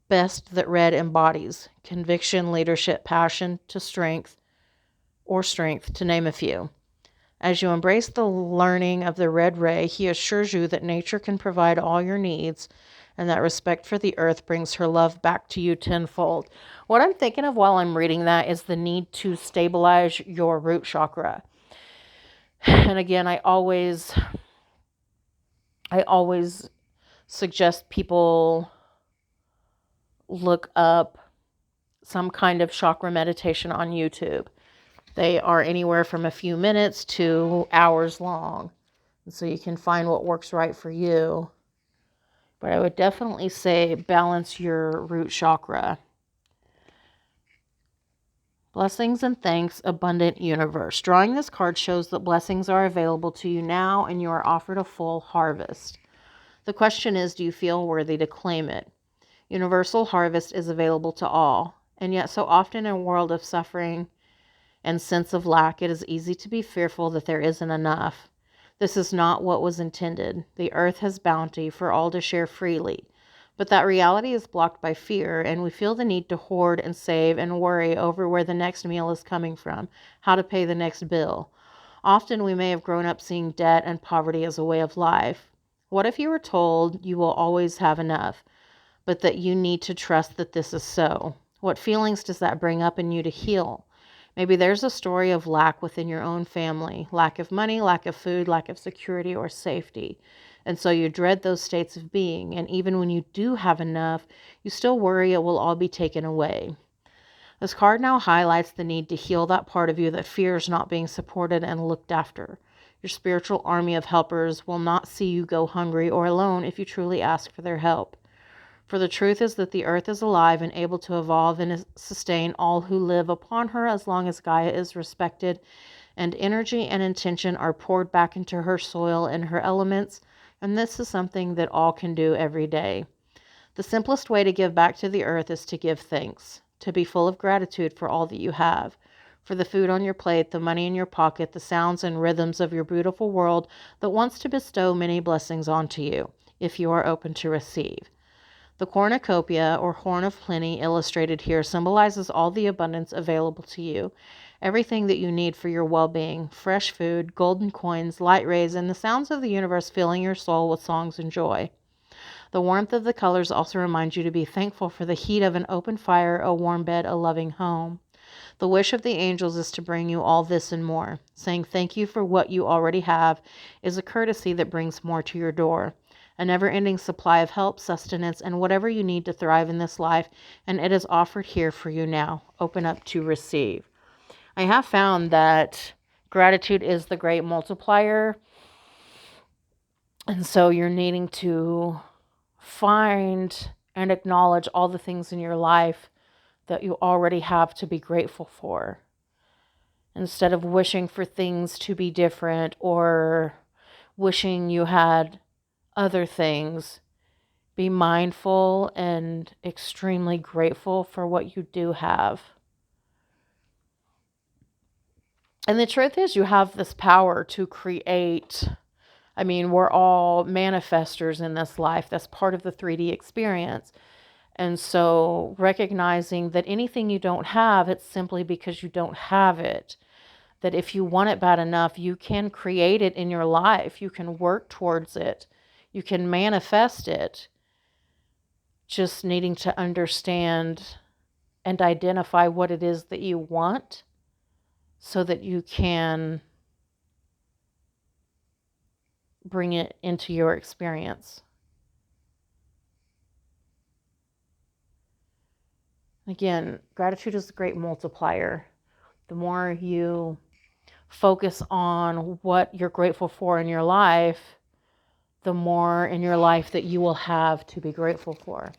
Speaker 1: best that red embodies: conviction, leadership, passion, to strength, to name a few. As you embrace the learning of the red ray, he assures you that nature can provide all your needs and that respect for the earth brings her love back to you tenfold. What I'm thinking of while I'm reading that is the need to stabilize your root chakra. And again, I always suggest people look up some kind of chakra meditation on YouTube. They are anywhere from a few minutes to hours long. And so you can find what works right for you. But I would definitely say balance your root chakra. Blessings and thanks, abundant universe. Drawing this card shows that blessings are available to you now and you are offered a full harvest. The question is, do you feel worthy to claim it? Universal harvest is available to all. And yet so often in a world of suffering and sense of lack, it is easy to be fearful that there isn't enough. This is not what was intended. The earth has bounty for all to share freely. But that reality is blocked by fear, and we feel the need to hoard and save and worry over where the next meal is coming from, how to pay the next bill. Often we may have grown up seeing debt and poverty as a way of life. What if you were told you will always have enough, but that you need to trust that this is so? What feelings does that bring up in you to heal? Maybe there's a story of lack within your own family, lack of money, lack of food, lack of security or safety. And so you dread those states of being. And even when you do have enough, you still worry it will all be taken away. This card now highlights the need to heal that part of you that fears not being supported and looked after. Your spiritual army of helpers will not see you go hungry or alone if you truly ask for their help. For the truth is that the earth is alive and able to evolve and sustain all who live upon her as long as Gaia is respected and energy and intention are poured back into her soil and her elements, and this is something that all can do every day. The simplest way to give back to the earth is to give thanks, to be full of gratitude for all that you have, for the food on your plate, the money in your pocket, the sounds and rhythms of your beautiful world that wants to bestow many blessings onto you, if you are open to receive. The cornucopia, or horn of plenty, illustrated here symbolizes all the abundance available to you, everything that you need for your well-being, fresh food, golden coins, light rays, and the sounds of the universe filling your soul with songs and joy. The warmth of the colors also reminds you to be thankful for the heat of an open fire, a warm bed, a loving home. The wish of the angels is to bring you all this and more. Saying thank you for what you already have is a courtesy that brings more to your door. A never-ending supply of help, sustenance, and whatever you need to thrive in this life, and it is offered here for you now. Open up to receive. I have found that gratitude is the great multiplier, and so you're needing to find and acknowledge all the things in your life that you already have to be grateful for, instead of wishing for things to be different or wishing you had other things. Be mindful and extremely grateful for what you do have. And the truth is, you have this power to create. I mean, we're all manifestors in this life. That's part of the 3D experience. And so recognizing that anything you don't have, it's simply because you don't have it. That if you want it bad enough, you can create it in your life. You can work towards it. You can manifest it. Just needing to understand and identify what it is that you want so that you can bring it into your experience. Again, gratitude is a great multiplier. The more you focus on what you're grateful for in your life, the more in your life that you will have to be grateful for.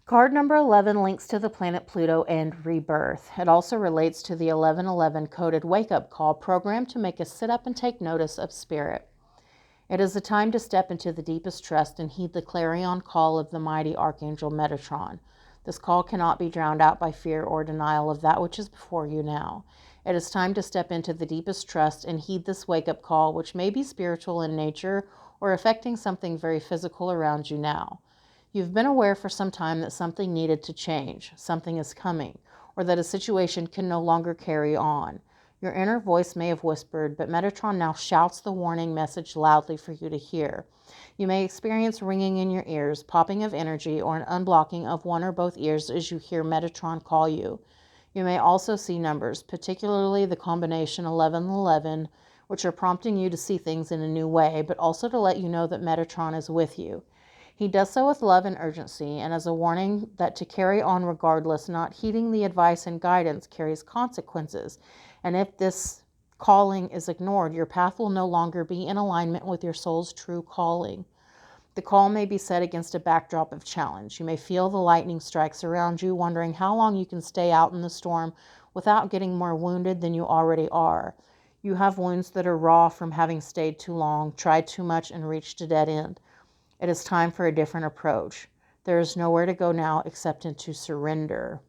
Speaker 1: Card number 11 links to the planet Pluto and rebirth. It also relates to the 1111 coded wake-up call programmed to make us sit up and take notice of spirit. It is a time to step into the deepest trust and heed the clarion call of the mighty Archangel Metatron. This call cannot be drowned out by fear or denial of that which is before you now. It is time to step into the deepest trust and heed this wake-up call, which may be spiritual in nature or affecting something very physical around you now. You've been aware for some time that something needed to change, something is coming, or that a situation can no longer carry on. Your inner voice may have whispered, but Metatron now shouts the warning message loudly for you to hear. You may experience ringing in your ears, popping of energy, or an unblocking of one or both ears as you hear Metatron call you. You may also see numbers, particularly the combination 1111, which are prompting you to see things in a new way, but also to let you know that Metatron is with you. He does so with love and urgency, and as a warning that to carry on regardless, not heeding the advice and guidance carries consequences. And if this calling is ignored, your path will no longer be in alignment with your soul's true calling. The call may be set against a backdrop of challenge. You may feel the lightning strikes around you, wondering how long you can stay out in the storm without getting more wounded than you already are. You have wounds that are raw from having stayed too long, tried too much, and reached a dead end. It is time for a different approach. There is nowhere to go now except into surrender.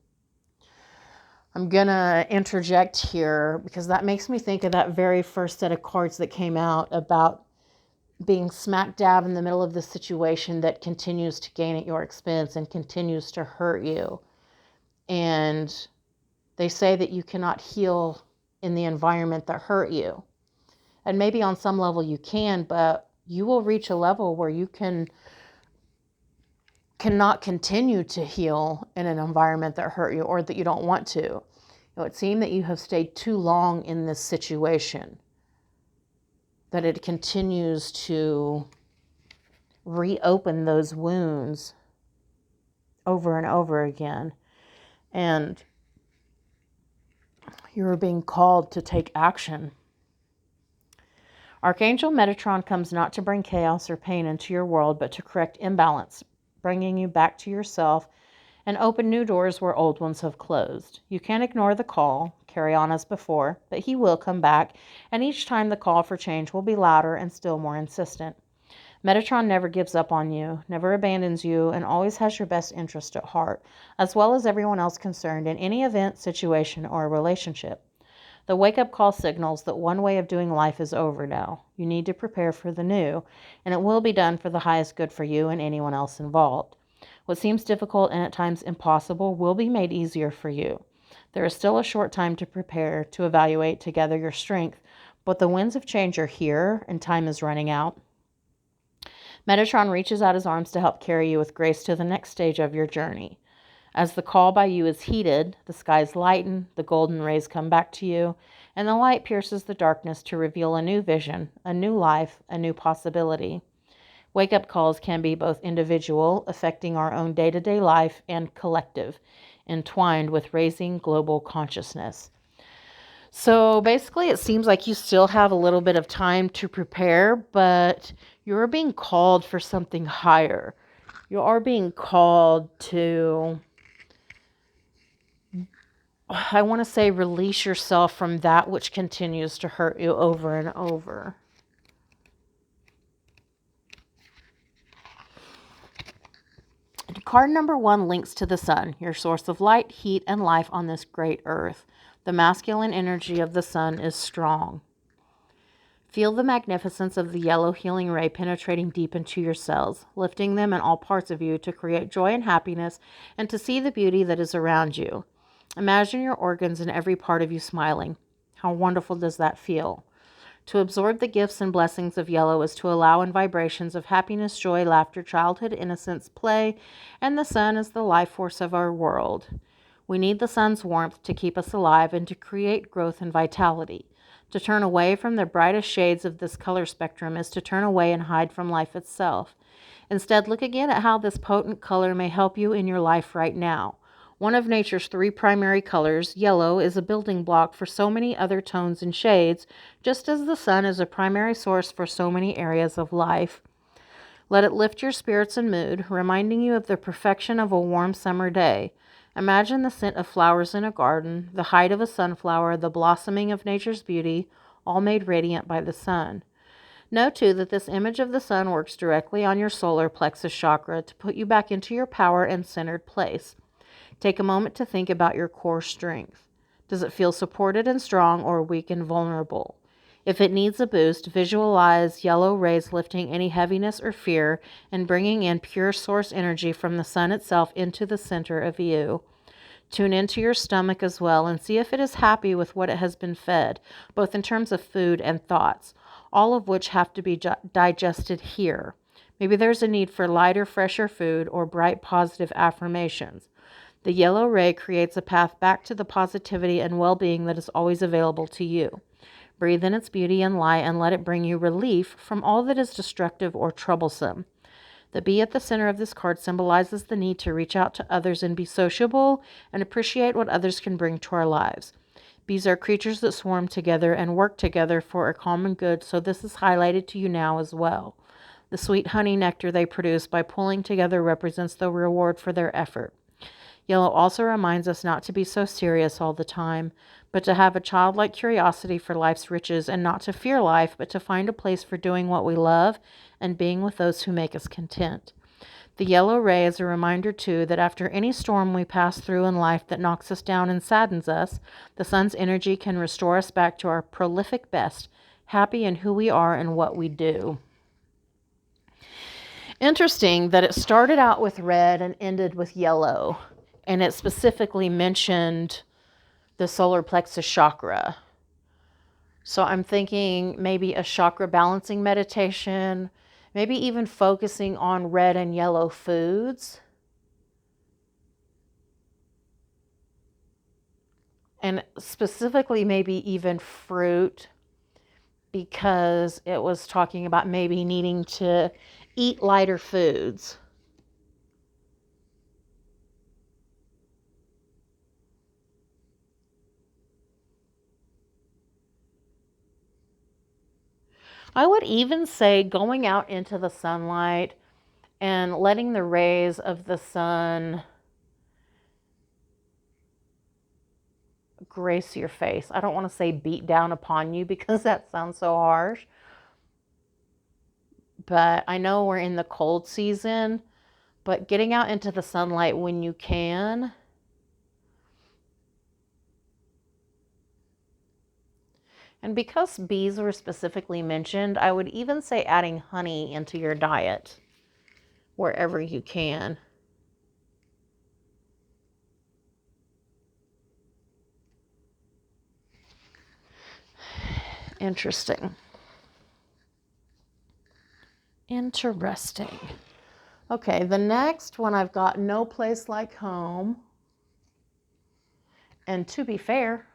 Speaker 1: I'm going to interject here because that makes me think of that very first set of cards that came out about being smack dab in the middle of the situation that continues to gain at your expense and continues to hurt you. And they say that you cannot heal in the environment that hurt you. And maybe on some level you can, but you will reach a level where you cannot continue to heal in an environment that hurt you or that you don't want to. It seems that you have stayed too long in this situation, that it continues to reopen those wounds over and over again. And you're being called to take action. Archangel Metatron comes not to bring chaos or pain into your world, but to correct imbalance, bringing you back to yourself and open new doors where old ones have closed. You can't ignore the call, carry on as before, but he will come back, and each time the call for change will be louder and still more insistent. Metatron never gives up on you, never abandons you, and always has your best interest at heart, as well as everyone else concerned in any event, situation, or relationship. The wake-up call signals that one way of doing life is over now. You need to prepare for the new, and it will be done for the highest good for you and anyone else involved. What seems difficult and at times impossible will be made easier for you. There is still a short time to prepare, to evaluate, to gather your strength, but the winds of change are here and time is running out. Metatron reaches out his arms to help carry you with grace to the next stage of your journey. As the call by you is heeded, the skies lighten, the golden rays come back to you, and the light pierces the darkness to reveal a new vision, a new life, a new possibility. Wake-up calls can be both individual, affecting our own day-to-day life, and collective, entwined with raising global consciousness. So basically, it seems like you still have a little bit of time to prepare, but you're being called for something higher. You are being called to, I want to say, release yourself from that which continues to hurt you over and over. Card number 1 links to the sun, your source of light, heat, and life on this great earth. The masculine energy of the sun is strong. Feel the magnificence of the yellow healing ray penetrating deep into your cells, lifting them in all parts of you to create joy and happiness and to see the beauty that is around you. Imagine your organs and every part of you smiling. How wonderful does that feel? To absorb the gifts and blessings of yellow is to allow in vibrations of happiness, joy, laughter, childhood, innocence, play, and the sun is the life force of our world. We need the sun's warmth to keep us alive and to create growth and vitality. To turn away from the brightest shades of this color spectrum is to turn away and hide from life itself. Instead, look again at how this potent color may help you in your life right now. One of nature's 3 primary colors, yellow, is a building block for so many other tones and shades, just as the sun is a primary source for so many areas of life. Let it lift your spirits and mood, reminding you of the perfection of a warm summer day. Imagine the scent of flowers in a garden, the height of a sunflower, the blossoming of nature's beauty, all made radiant by the sun. Know, too, that this image of the sun works directly on your solar plexus chakra to put you back into your power and centered place. Take a moment to think about your core strength. Does it feel supported and strong or weak and vulnerable? If it needs a boost, visualize yellow rays lifting any heaviness or fear and bringing in pure source energy from the sun itself into the center of you. Tune into your stomach as well and see if it is happy with what it has been fed, both in terms of food and thoughts, all of which have to be digested here. Maybe there's a need for lighter, fresher food or bright, positive affirmations. The yellow ray creates a path back to the positivity and well-being that is always available to you. Breathe in its beauty and light and let it bring you relief from all that is destructive or troublesome. The bee at the center of this card symbolizes the need to reach out to others and be sociable and appreciate what others can bring to our lives. Bees are creatures that swarm together and work together for a common good, so this is highlighted to you now as well. The sweet honey nectar they produce by pulling together represents the reward for their effort. Yellow also reminds us not to be so serious all the time, but to have a childlike curiosity for life's riches and not to fear life, but to find a place for doing what we love and being with those who make us content. The yellow ray is a reminder, too, that after any storm we pass through in life that knocks us down and saddens us, the sun's energy can restore us back to our prolific best, happy in who we are and what we do. Interesting that it started out with red and ended with yellow. And it specifically mentioned the solar plexus chakra. So I'm thinking maybe a chakra balancing meditation, maybe even focusing on red and yellow foods. And specifically maybe even fruit, because it was talking about maybe needing to eat lighter foods. I would even say going out into the sunlight and letting the rays of the sun grace your face. I don't want to say beat down upon you because that sounds so harsh. but I know we're in the cold season, but getting out into the sunlight when you can. And because bees were specifically mentioned, I would even say adding honey into your diet wherever you can. Interesting. Interesting. Okay, the next one I've got no place like home. And to be fair,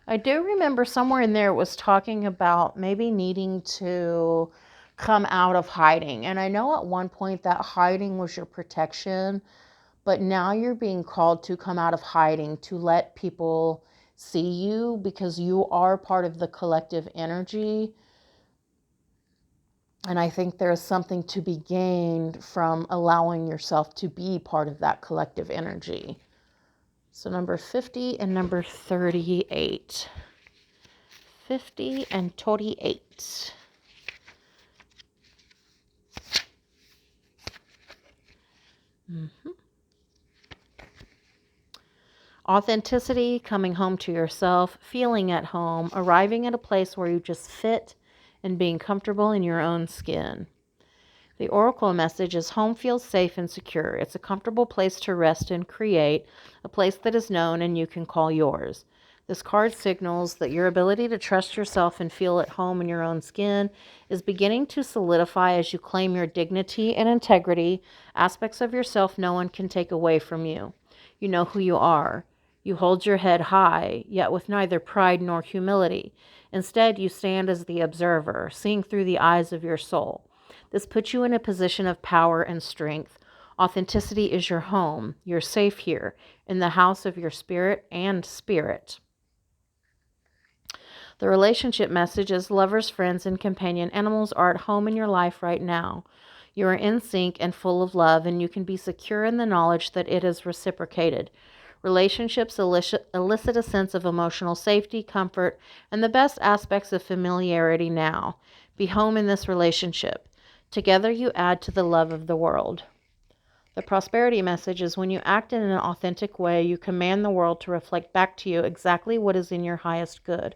Speaker 1: I do remember somewhere in there it was talking about maybe needing to come out of hiding. And I know at one point that hiding was your protection, but now you're being called to come out of hiding, to let people see you because you are part of the collective energy. And I think there's something to be gained from allowing yourself to be part of that collective energy. So number 50 and number 38. 50 and 38. Authenticity, coming home to yourself, feeling at home, arriving at a place where you just fit, and being comfortable in your own skin. The oracle message is home feels safe and secure. It's a comfortable place to rest and create, a place that is known and you can call yours. This card signals that your ability to trust yourself and feel at home in your own skin is beginning to solidify as you claim your dignity and integrity, aspects of yourself no one can take away from you. You know who you are. You hold your head high, yet with neither pride nor humility. Instead, you stand as the observer, seeing through the eyes of your soul. This puts you in a position of power and strength. Authenticity is your home. You're safe here, in the house of your spirit and spirit. The relationship message is lovers, friends, and companion animals are at home in your life right now. You are in sync and full of love, and you can be secure in the knowledge that it is reciprocated. Relationships elicit a sense of emotional safety, comfort, and the best aspects of familiarity now. Be home in this relationship. Together you add to the love of the world. The prosperity message is when you act in an authentic way, you command the world to reflect back to you exactly what is in your highest good.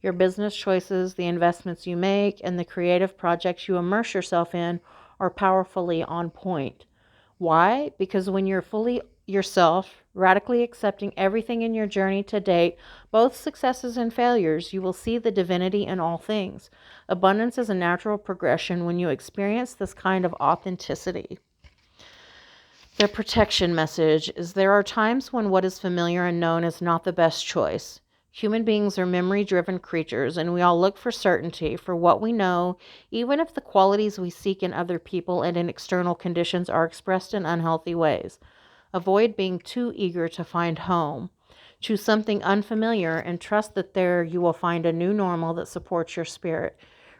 Speaker 1: Your business choices, the investments you make, and the creative projects you immerse yourself in are powerfully on point. Why? Because when you're fully yourself, radically accepting everything in your journey to date, both successes and failures, you will see the divinity in all things. Abundance is a natural progression when you experience this kind of authenticity. The protection message is there are times when what is familiar and known is not the best choice. Human beings are memory-driven creatures, and we all look for certainty for what we know, even if the qualities we seek in other people and in external conditions are expressed in unhealthy ways. Avoid being too eager to find home. Choose something unfamiliar and trust that there you will find a new normal that supports your spirit.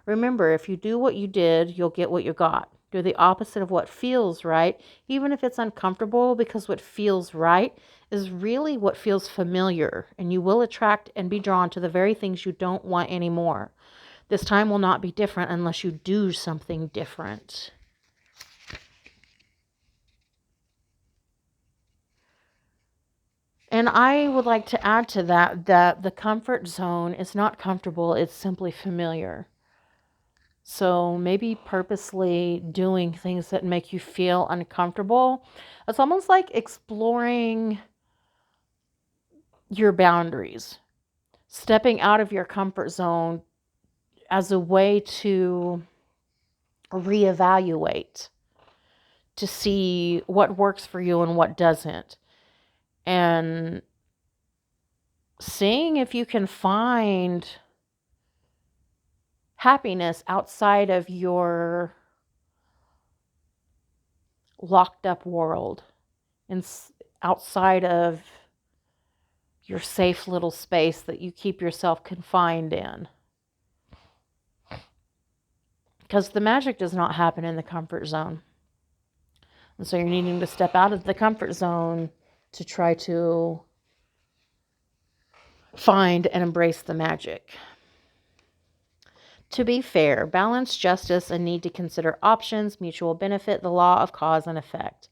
Speaker 1: Remember, if you do what you did, you'll get what you got. Do the opposite of what feels right, even if it's uncomfortable, because what feels right is really what feels familiar, and you will attract and be drawn to the very things you don't want anymore. This time will not be different unless you do something different. And I would like to add to that that the comfort zone is not comfortable, it's simply familiar. So maybe purposely doing things that make you feel uncomfortable. It's almost like exploring your boundaries, stepping out of your comfort zone as a way to reevaluate, to see what works for you and what doesn't. And seeing if you can find happiness outside of your locked up world and outside of your safe little space that you keep yourself confined in. Because the magic does not happen in the comfort zone. And so you're needing to step out of the comfort zone to try to find and embrace the magic. To be fair, balance, justice, and need to consider options, mutual benefit, the law of cause and effect.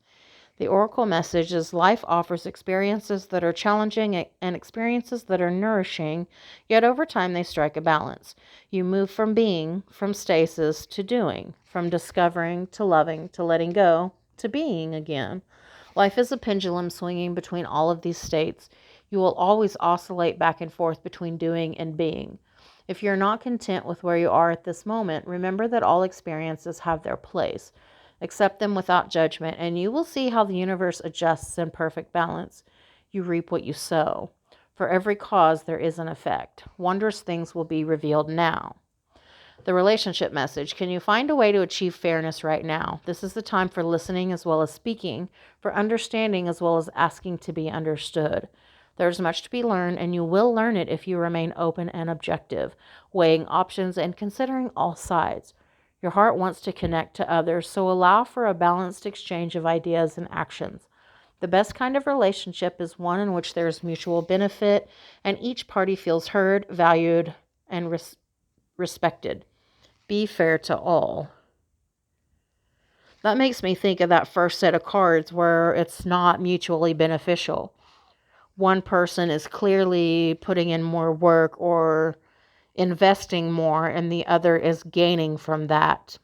Speaker 1: The oracle message is life offers experiences that are challenging and experiences that are nourishing, yet over time they strike a balance. You move from being, from stasis, to doing, from discovering, to loving, to letting go, to being again. Life is a pendulum swinging between all of these states. You will always oscillate back and forth between doing and being. If you're not content with where you are at this moment, remember that all experiences have their place. Accept them without judgment, and you will see how the universe adjusts in perfect balance. You reap what you sow. For every cause, there is an effect. Wondrous things will be revealed now. The relationship message. Can you find a way to achieve fairness right now? This is the time for listening as well as speaking, for understanding as well as asking to be understood. There's much to be learned, and you will learn it if you remain open and objective, weighing options and considering all sides. Your heart wants to connect to others, so allow for a balanced exchange of ideas and actions. The best kind of relationship is one in which there is mutual benefit and each party feels heard, valued, and respected. Be fair to all. That makes me think of that first set of cards where it's not mutually beneficial. One person is clearly putting in more work or investing more, and the other is gaining from that.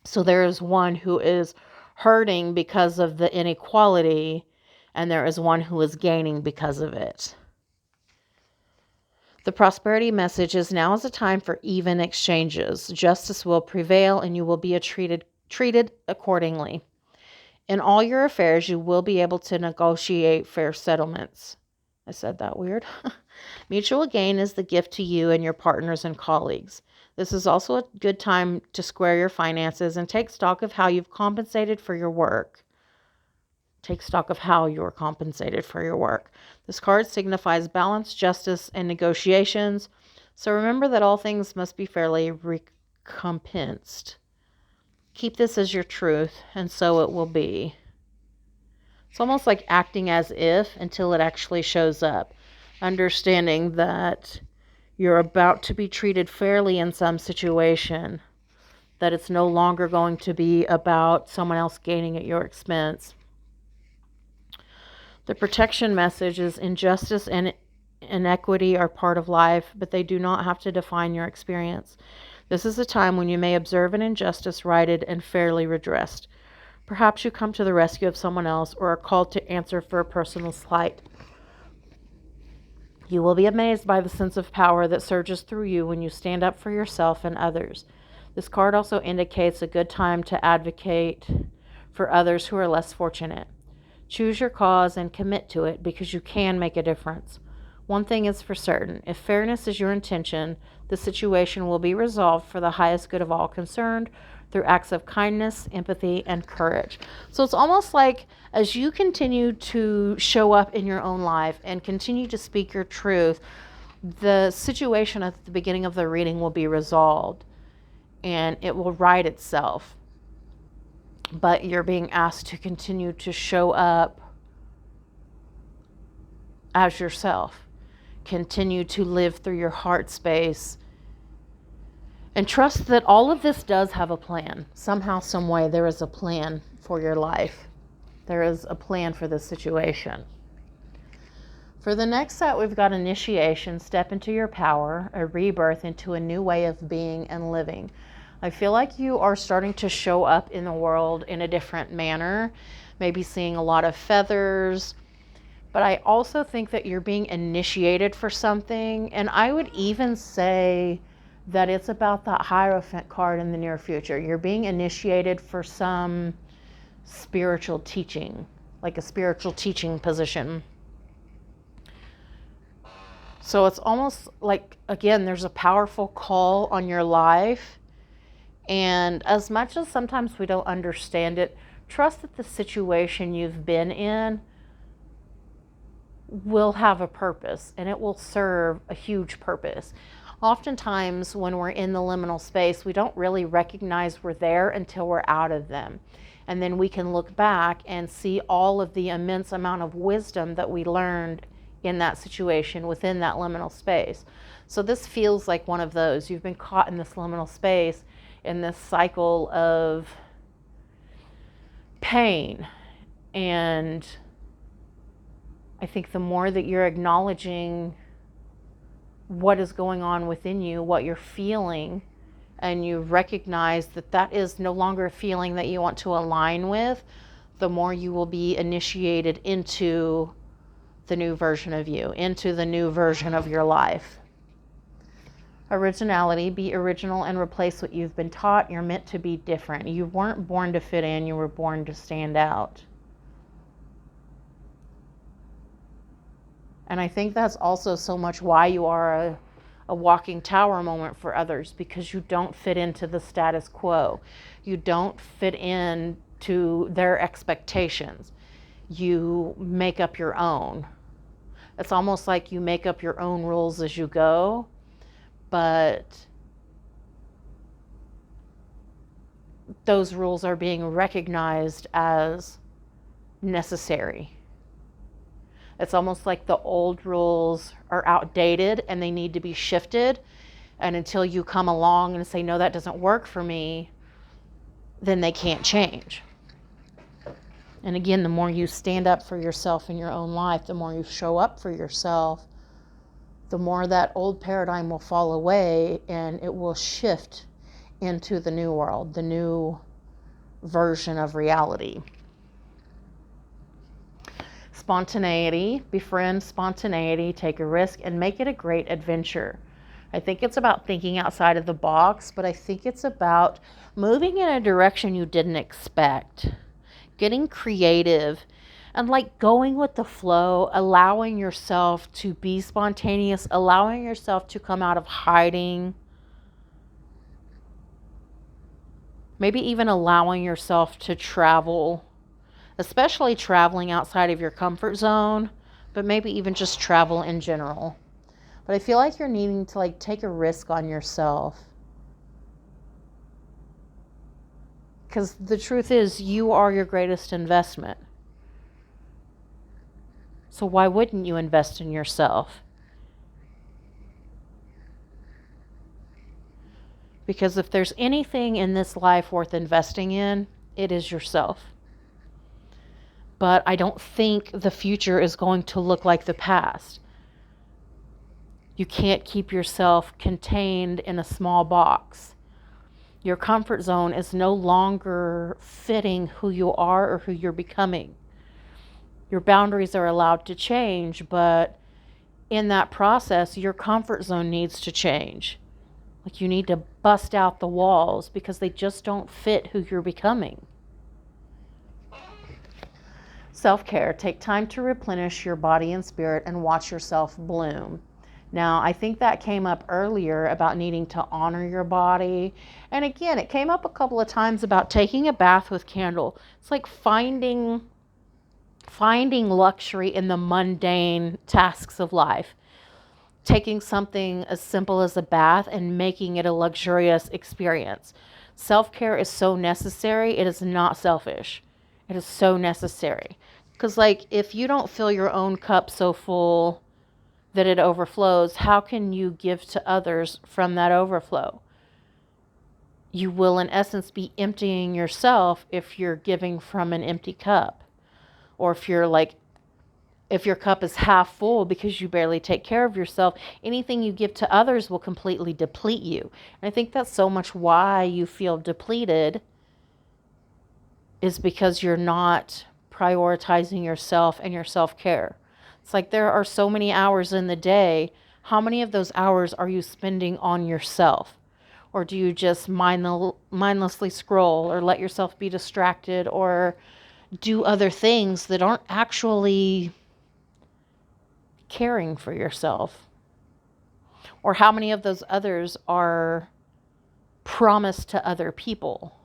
Speaker 1: So there is one who is hurting because of the inequality, and there is one who is gaining because of it. The prosperity message is now is a time for even exchanges. Justice will prevail and you will be treated accordingly. In all your affairs, you will be able to negotiate fair settlements. I said that weird. Mutual gain is the gift to you and your partners and colleagues. This is also a good time to square your finances and take stock of how you've compensated for your work. Take stock of how you're compensated for your work. This card signifies balance, justice, and negotiations. So remember that all things must be fairly recompensed. Keep this as your truth, and so it will be. It's almost like acting as if until it actually shows up. Understanding that you're about to be treated fairly in some situation. That it's no longer going to be about someone else gaining at your expense. The protection message is injustice and inequity are part of life, but they do not have to define your experience. This is a time when you may observe an injustice righted and fairly redressed. Perhaps you come to the rescue of someone else or are called to answer for a personal slight. You will be amazed by the sense of power that surges through you when you stand up for yourself and others. This card also indicates a good time to advocate for others who are less fortunate. Choose your cause and commit to it because you can make a difference. One thing is for certain, if fairness is your intention, the situation will be resolved for the highest good of all concerned through acts of kindness, empathy, and courage. So it's almost like as you continue to show up in your own life and continue to speak your truth, the situation at the beginning of the reading will be resolved and it will right itself. But you're being asked to continue to show up as yourself. Continue to live through your heart space. And trust that all of this does have a plan. Somehow, some way, there is a plan for your life. There is a plan for this situation. For the next set, we've got initiation, step into your power, a rebirth into a new way of being and living. I feel like you are starting to show up in the world in a different manner, maybe seeing a lot of feathers, but I also think that you're being initiated for something, and I would even say that it's about that Hierophant card in the near future. You're being initiated for some spiritual teaching, like a spiritual teaching position. So it's almost like, again, there's a powerful call on your life. And as much as sometimes we don't understand it, trust that the situation you've been in will have a purpose and it will serve a huge purpose. Oftentimes when we're in the liminal space, we don't really recognize we're there until we're out of them. And then we can look back and see all of the immense amount of wisdom that we learned in that situation within that liminal space. So this feels like one of those. You've been caught in this liminal space, in this cycle of pain. And I think the more that you're acknowledging what is going on within you, what you're feeling, and you recognize that that is no longer a feeling that you want to align with, the more you will be initiated into the new version of you, into the new version of your life. Originality, be original and replace what you've been taught. You're meant to be different. You weren't born to fit in, you were born to stand out. And I think that's also so much why you are a walking tower moment for others, because you don't fit into the status quo. You don't fit in to their expectations. You make up your own. It's almost like you make up your own rules as you go, but those rules are being recognized as necessary. It's almost like the old rules are outdated and they need to be shifted. And until you come along and say, no, that doesn't work for me, then they can't change. And again, the more you stand up for yourself in your own life, the more you show up for yourself, the more that old paradigm will fall away and it will shift into the new world, the new version of reality. Spontaneity, befriend spontaneity, take a risk, and make it a great adventure. I think it's about thinking outside of the box, but I think it's about moving in a direction you didn't expect, getting creative, and like going with the flow, allowing yourself to be spontaneous, allowing yourself to come out of hiding, maybe even allowing yourself to travel, especially traveling outside of your comfort zone, but maybe even just travel in general. But I feel like you're needing to like take a risk on yourself. Because the truth is, you are your greatest investment. So why wouldn't you invest in yourself? Because if there's anything in this life worth investing in, it is yourself. But I don't think the future is going to look like the past. You can't keep yourself contained in a small box. Your comfort zone is no longer fitting who you are or who you're becoming. Your boundaries are allowed to change, but in that process, your comfort zone needs to change. Like you need to bust out the walls because they just don't fit who you're becoming. Self-care, take time to replenish your body and spirit and watch yourself bloom. Now, I think that came up earlier about needing to honor your body. And again, it came up a couple of times about taking a bath with candle. It's like finding luxury in the mundane tasks of life. Taking something as simple as a bath and making it a luxurious experience. Self-care is so necessary. It is not selfish. It is so necessary. Because like if you don't fill your own cup so full that it overflows, how can you give to others from that overflow? You will in essence be emptying yourself if you're giving from an empty cup. Or if your cup is half full because you barely take care of yourself, anything you give to others will completely deplete you. And I think that's so much why you feel depleted, is because you're not prioritizing yourself and your self-care. It's like there are so many hours in the day. How many of those hours are you spending on yourself? Or do you just mindlessly scroll or let yourself be distracted or do other things that aren't actually caring for yourself? Or how many of those others are promised to other people?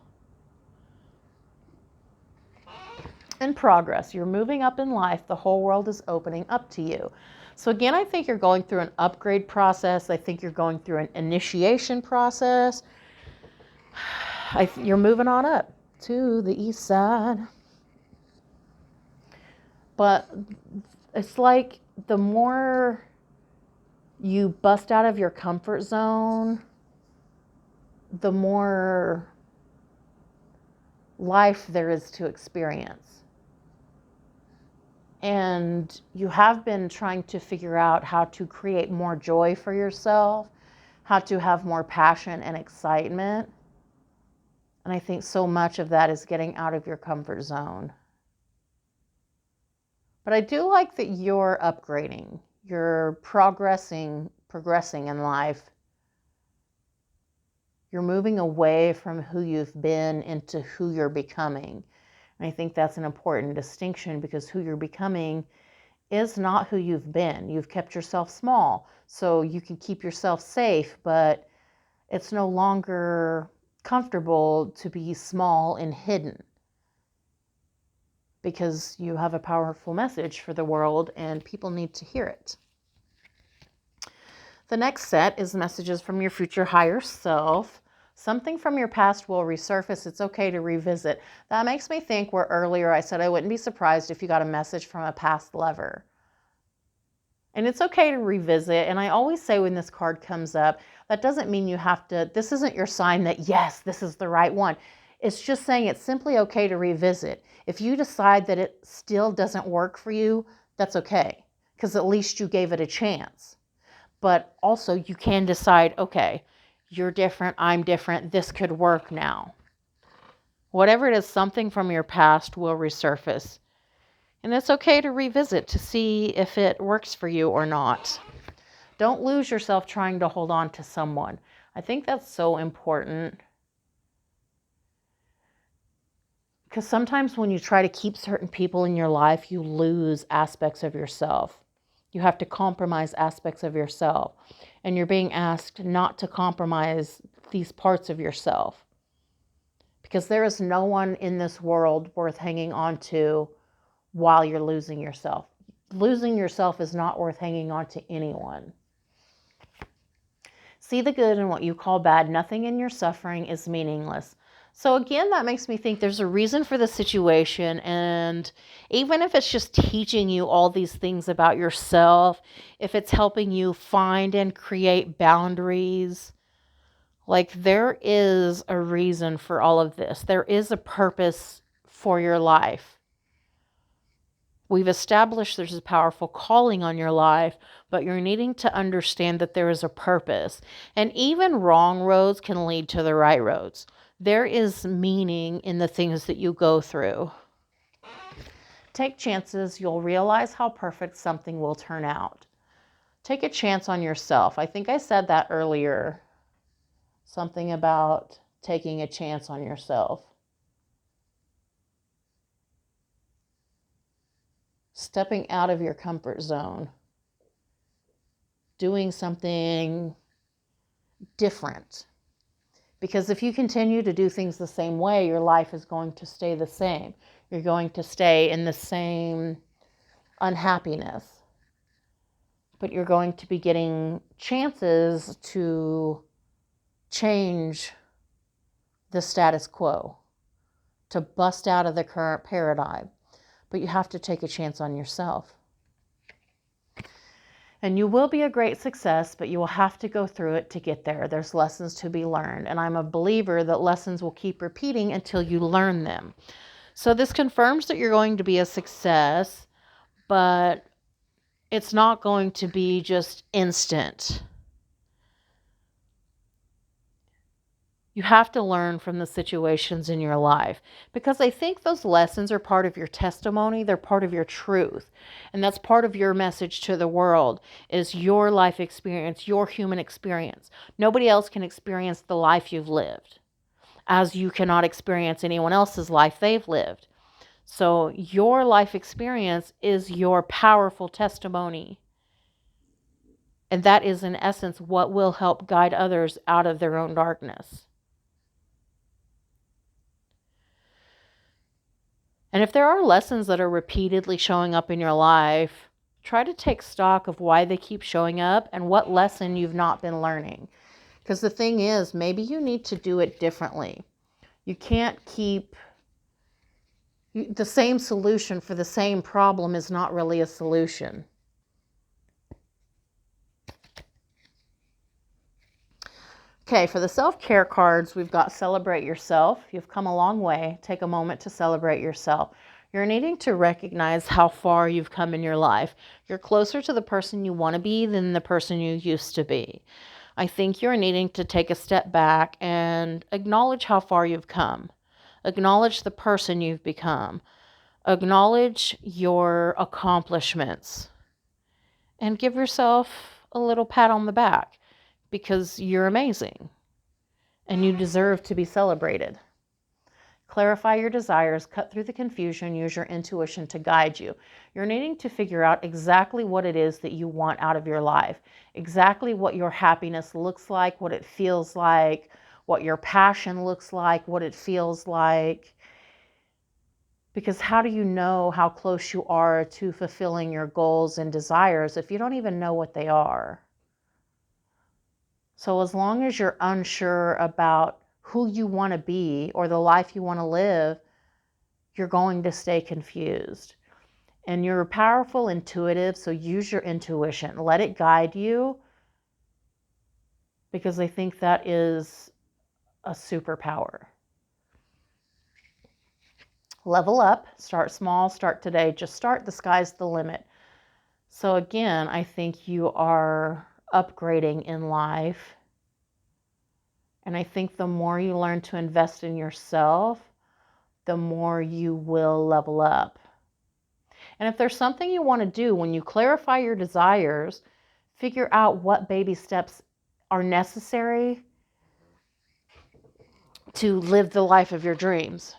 Speaker 1: In progress, you're moving up in life. The whole world is opening up to you. So again, I think you're going through an upgrade process. I think you're going through an initiation process. You're moving on up to the east side. But It's like the more you bust out of your comfort zone, the more life there is to experience. And you have been trying to figure out how to create more joy for yourself, how to have more passion and excitement. And I think so much of that is getting out of your comfort zone. But I do like that you're upgrading, you're progressing in life. You're moving away from who you've been into who you're becoming. And I think that's an important distinction, because who you're becoming is not who you've been. You've kept yourself small, so you can keep yourself safe, but it's no longer comfortable to be small and hidden, because you have a powerful message for the world and people need to hear it. The next set is messages from your future higher self. Something from your past will resurface. It's okay to revisit. That makes me think where earlier I said I wouldn't be surprised if you got a message from a past lover. And it's okay to revisit. And I always say when this card comes up, that doesn't mean you have to, this isn't your sign that, yes, this is the right one. It's just saying it's simply okay to revisit. If you decide that it still doesn't work for you, that's okay, because at least you gave it a chance. But also you can decide, okay, you're different, I'm different, this could work now. Whatever it is, something from your past will resurface. And it's okay to revisit to see if it works for you or not. Don't lose yourself trying to hold on to someone. I think that's so important. Because sometimes when you try to keep certain people in your life, you lose aspects of yourself. You have to compromise aspects of yourself. And you're being asked not to compromise these parts of yourself. Because there is no one in this world worth hanging on to while you're losing yourself. Losing yourself is not worth hanging on to anyone. See the good in what you call bad. Nothing in your suffering is meaningless. So again, that makes me think there's a reason for the situation. And even if it's just teaching you all these things about yourself, if it's helping you find and create boundaries, like there is a reason for all of this. There is a purpose for your life. We've established there's a powerful calling on your life, but you're needing to understand that there is a purpose. And even wrong roads can lead to the right roads. There is meaning in the things that you go through. Take chances. You'll realize how perfect something will turn out. Take a chance on yourself. I think I said that earlier. Something about taking a chance on yourself. Stepping out of your comfort zone. Doing something different. Because if you continue to do things the same way, your life is going to stay the same. You're going to stay in the same unhappiness. But you're going to be getting chances to change the status quo, to bust out of the current paradigm. But you have to take a chance on yourself. And you will be a great success, but you will have to go through it to get there. There's lessons to be learned. And I'm a believer that lessons will keep repeating until you learn them. So this confirms that you're going to be a success, but it's not going to be just instant. You have to learn from the situations in your life, because I think those lessons are part of your testimony. They're part of your truth. And that's part of your message to the world, is your life experience, your human experience. Nobody else can experience the life you've lived, as you cannot experience anyone else's life they've lived. So your life experience is your powerful testimony. And that is, in essence, what will help guide others out of their own darkness. And if there are lessons that are repeatedly showing up in your life, try to take stock of why they keep showing up and what lesson you've not been learning. Because the thing is, maybe you need to do it differently. You can't keep The same solution for the same problem is not really a solution. Okay, for the self-care cards, we've got celebrate yourself. You've come a long way. Take a moment to celebrate yourself. You're needing to recognize how far you've come in your life. You're closer to the person you want to be than the person you used to be. I think you're needing to take a step back and acknowledge how far you've come. Acknowledge the person you've become. Acknowledge your accomplishments. And give yourself a little pat on the back because you're amazing and you deserve to be celebrated. Clarify your desires, cut through the confusion, use your intuition to guide you. You're needing to figure out exactly what it is that you want out of your life, exactly what your happiness looks like, what it feels like, what your passion looks like, what it feels like. Because how do you know how close you are to fulfilling your goals and desires if you don't even know what they are? So as long as you're unsure about who you want to be or the life you want to live, you're going to stay confused. And you're a powerful intuitive, so use your intuition. Let it guide you, because I think that is a superpower. Level up, start small, start today. Just start, the sky's the limit. So again, I think you are upgrading in life. And I think the more you learn to invest in yourself, the more you will level up. And if there's something you want to do, when you clarify your desires, figure out what baby steps are necessary to live the life of your dreams.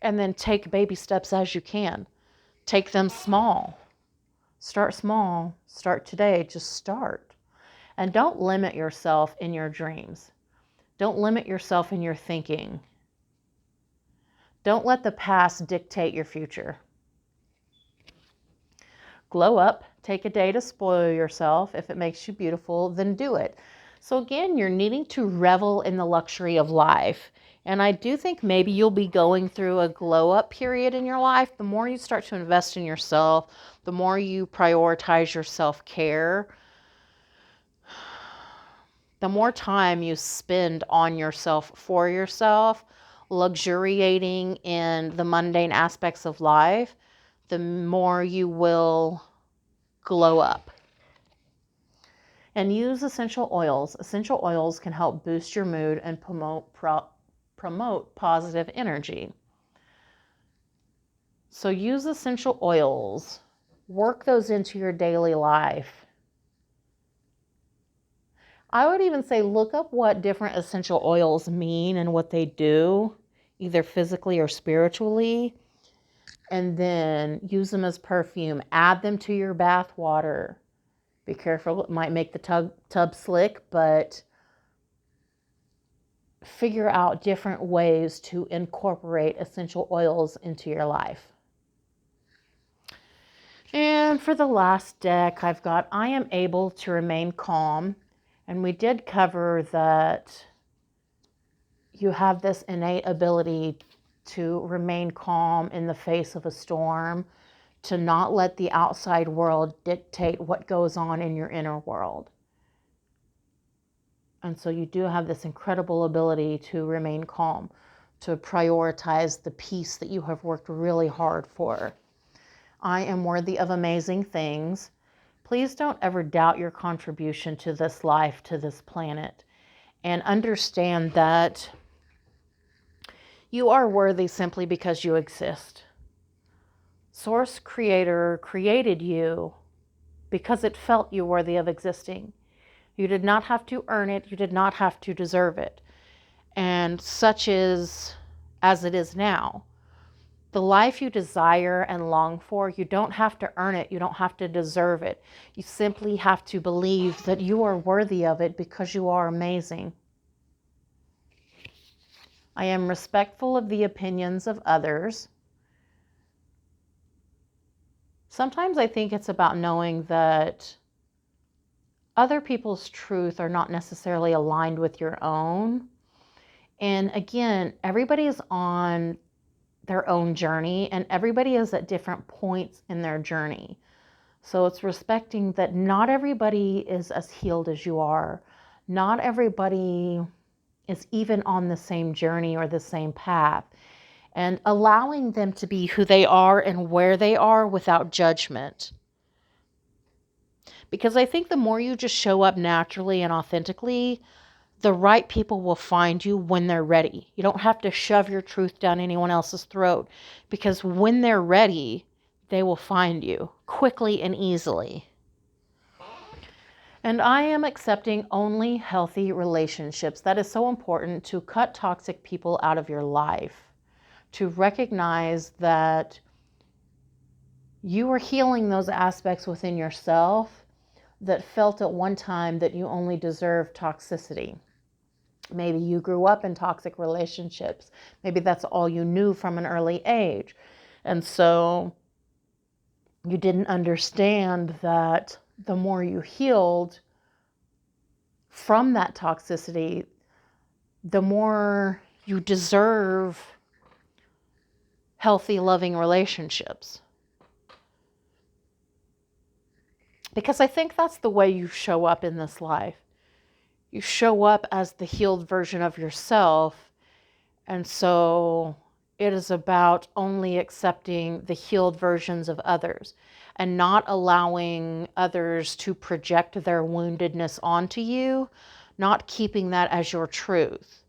Speaker 1: And then take baby steps as you can. Take them small. Start small. Start today. Just start. And don't limit yourself in your dreams. Don't limit yourself in your thinking. Don't let the past dictate your future. Glow up. Take a day to spoil yourself. If it makes you beautiful, then do it. So again, you're needing to revel in the luxury of life. And I do think maybe you'll be going through a glow up period in your life. The more you start to invest in yourself, the more you prioritize your self-care, the more time you spend on yourself for yourself, luxuriating in the mundane aspects of life, the more you will glow up. And use essential oils. Essential oils can help boost your mood and promote positive energy. So use essential oils. Work those into your daily life. I would even say look up what different essential oils mean and what they do, either physically or spiritually, and then use them as perfume. Add them to your bath water. Be careful, it might make the tub slick, but figure out different ways to incorporate essential oils into your life. And for the last deck, I've got I am able to remain calm. And we did cover that you have this innate ability to remain calm in the face of a storm, to not let the outside world dictate what goes on in your inner world. And so you do have this incredible ability to remain calm, to prioritize the peace that you have worked really hard for. I am worthy of amazing things. Please don't ever doubt your contribution to this life, to this planet, and understand that you are worthy simply because you exist. Source Creator created you because it felt you worthy of existing. You did not have to earn it. You did not have to deserve it. And such is as it is now. The life you desire and long for, you don't have to earn it. You don't have to deserve it. You simply have to believe that you are worthy of it because you are amazing. I am respectful of the opinions of others. Sometimes I think it's about knowing that other people's truth are not necessarily aligned with your own. And again, everybody is on their own journey, and everybody is at different points in their journey. So it's respecting that not everybody is as healed as you are. Not everybody is even on the same journey or the same path. And allowing them to be who they are and where they are without judgment. Because I think the more you just show up naturally and authentically, the right people will find you when they're ready. You don't have to shove your truth down anyone else's throat, because when they're ready, they will find you quickly and easily. And I am accepting only healthy relationships. That is so important, to cut toxic people out of your life, to recognize that you are healing those aspects within yourself that felt at one time that you only deserve toxicity. Maybe you grew up in toxic relationships. Maybe that's all you knew from an early age. And so you didn't understand that the more you healed from that toxicity, the more you deserve healthy, loving relationships. Because I think that's the way you show up in this life. You show up as the healed version of yourself. And so it is about only accepting the healed versions of others and not allowing others to project their woundedness onto you, not keeping that as your truth.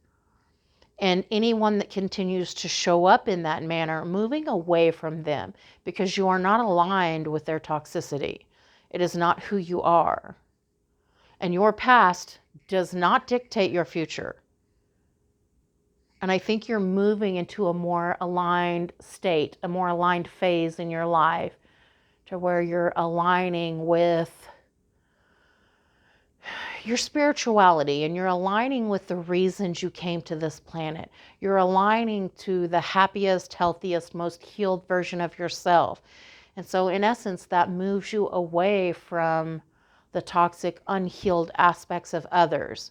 Speaker 1: And anyone that continues to show up in that manner, moving away from them, because you are not aligned with their toxicity. It is not who you are. And your past does not dictate your future. And I think you're moving into a more aligned state, a more aligned phase in your life, to where you're aligning with your spirituality, and you're aligning with the reasons you came to this planet. You're aligning to the happiest, healthiest, most healed version of yourself. And so in essence, that moves you away from the toxic, unhealed aspects of others.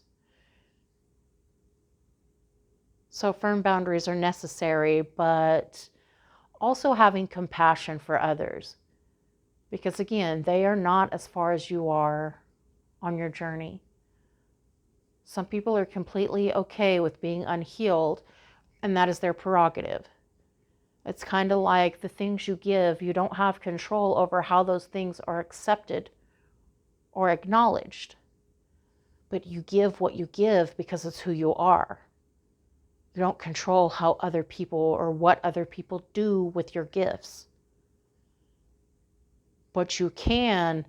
Speaker 1: So firm boundaries are necessary, but also having compassion for others. Because again, they are not as far as you are on your journey. Some people are completely okay with being unhealed, and that is their prerogative. It's kind of like the things you give, you don't have control over how those things are accepted or acknowledged. But you give what you give because it's who you are. You don't control how other people or what other people do with your gifts. But you can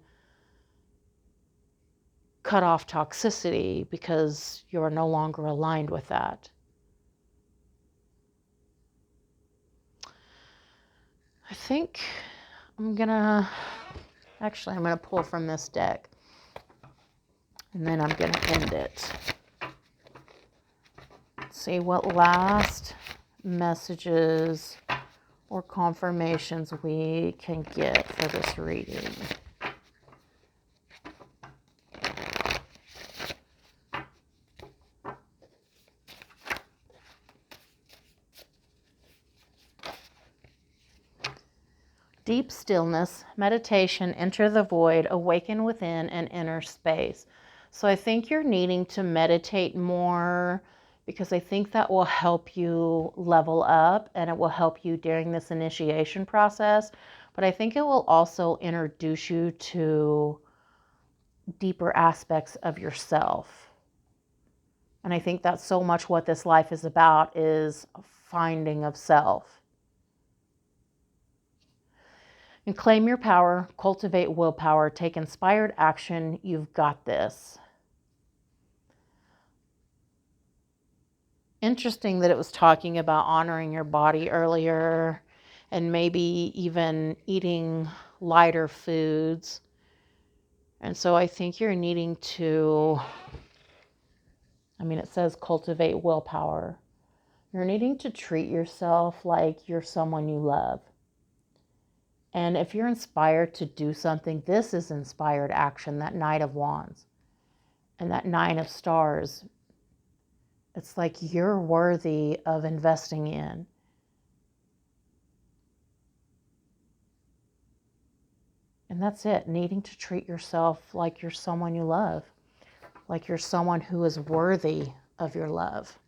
Speaker 1: cut off toxicity because you're no longer aligned with that. I think I'm gonna pull from this deck, and then I'm gonna end it. Let's see what last messages or confirmations we can get for this reading. Deep stillness, meditation, enter the void, awaken within, and inner space. So I think you're needing to meditate more, because I think that will help you level up, and it will help you during this initiation process. But I think it will also introduce you to deeper aspects of yourself. And I think that's so much what this life is about, is finding of self. And claim your power, cultivate willpower, take inspired action. You've got this. Interesting that it was talking about honoring your body earlier, and maybe even eating lighter foods. And so I think you're needing to, it says cultivate willpower. You're needing to treat yourself like you're someone you love. And if you're inspired to do something, this is inspired action, that Knight of Wands and that Nine of Stars. It's like you're worthy of investing in. And that's it, needing to treat yourself like you're someone you love, like you're someone who is worthy of your love.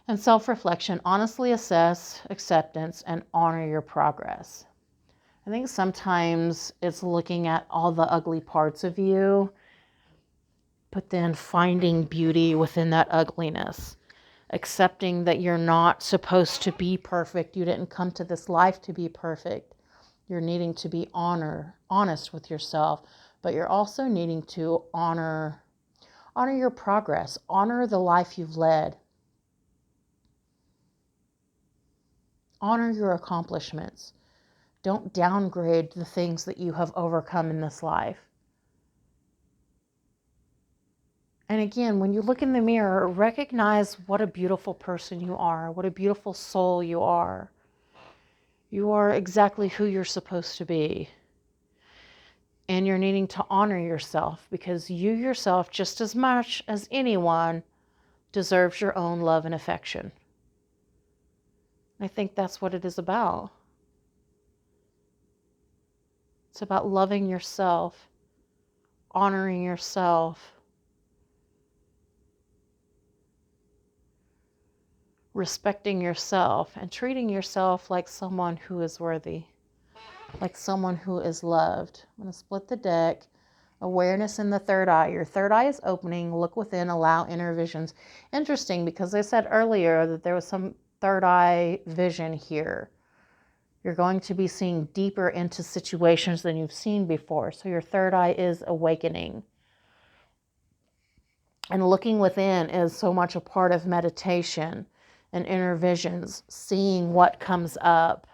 Speaker 1: And self-reflection, honestly assess acceptance and honor your progress. I think sometimes it's looking at all the ugly parts of you, but then finding beauty within that ugliness. Accepting that you're not supposed to be perfect. You didn't come to this life to be perfect. You're needing to be honest with yourself, but you're also needing to honor your progress, honor the life you've led, honor your accomplishments. Don't downgrade the things that you have overcome in this life. And again, when you look in the mirror, recognize what a beautiful person you are, what a beautiful soul you are. You are exactly who you're supposed to be. And you're needing to honor yourself because you yourself, just as much as anyone, deserves your own love and affection. I think that's what it is about. It's about loving yourself, honoring yourself, respecting yourself, and treating yourself like someone who is worthy, like someone who is loved. I'm going to split the deck. Awareness in the third eye. Your third eye is opening. Look within, allow inner visions. Interesting, because I said earlier that there was some third eye vision here. You're going to be seeing deeper into situations than you've seen before. So your third eye is awakening. And looking within is so much a part of meditation and inner visions, seeing what comes up,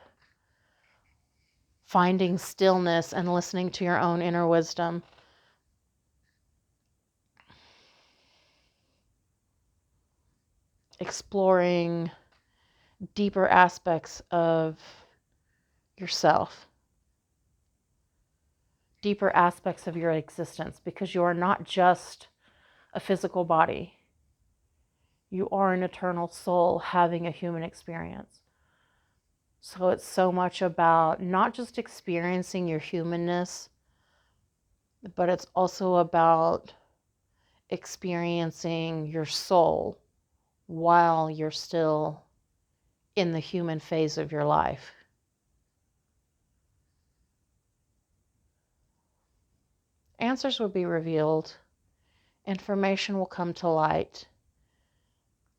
Speaker 1: finding stillness and listening to your own inner wisdom. Exploring deeper aspects of yourself, deeper aspects of your existence, because you are not just a physical body. You are an eternal soul having a human experience. So it's so much about not just experiencing your humanness, but it's also about experiencing your soul while you're still in the human phase of your life. Answers will be revealed. Information will come to light.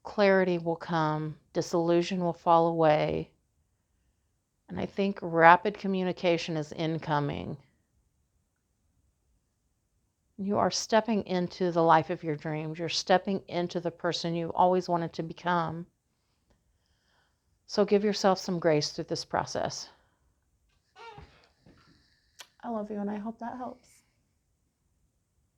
Speaker 1: Clarity will come. Disillusion will fall away. And I think rapid communication is incoming. You are stepping into the life of your dreams. You're stepping into the person you always wanted to become. So give yourself some grace through this process. I love you, and I hope that helps.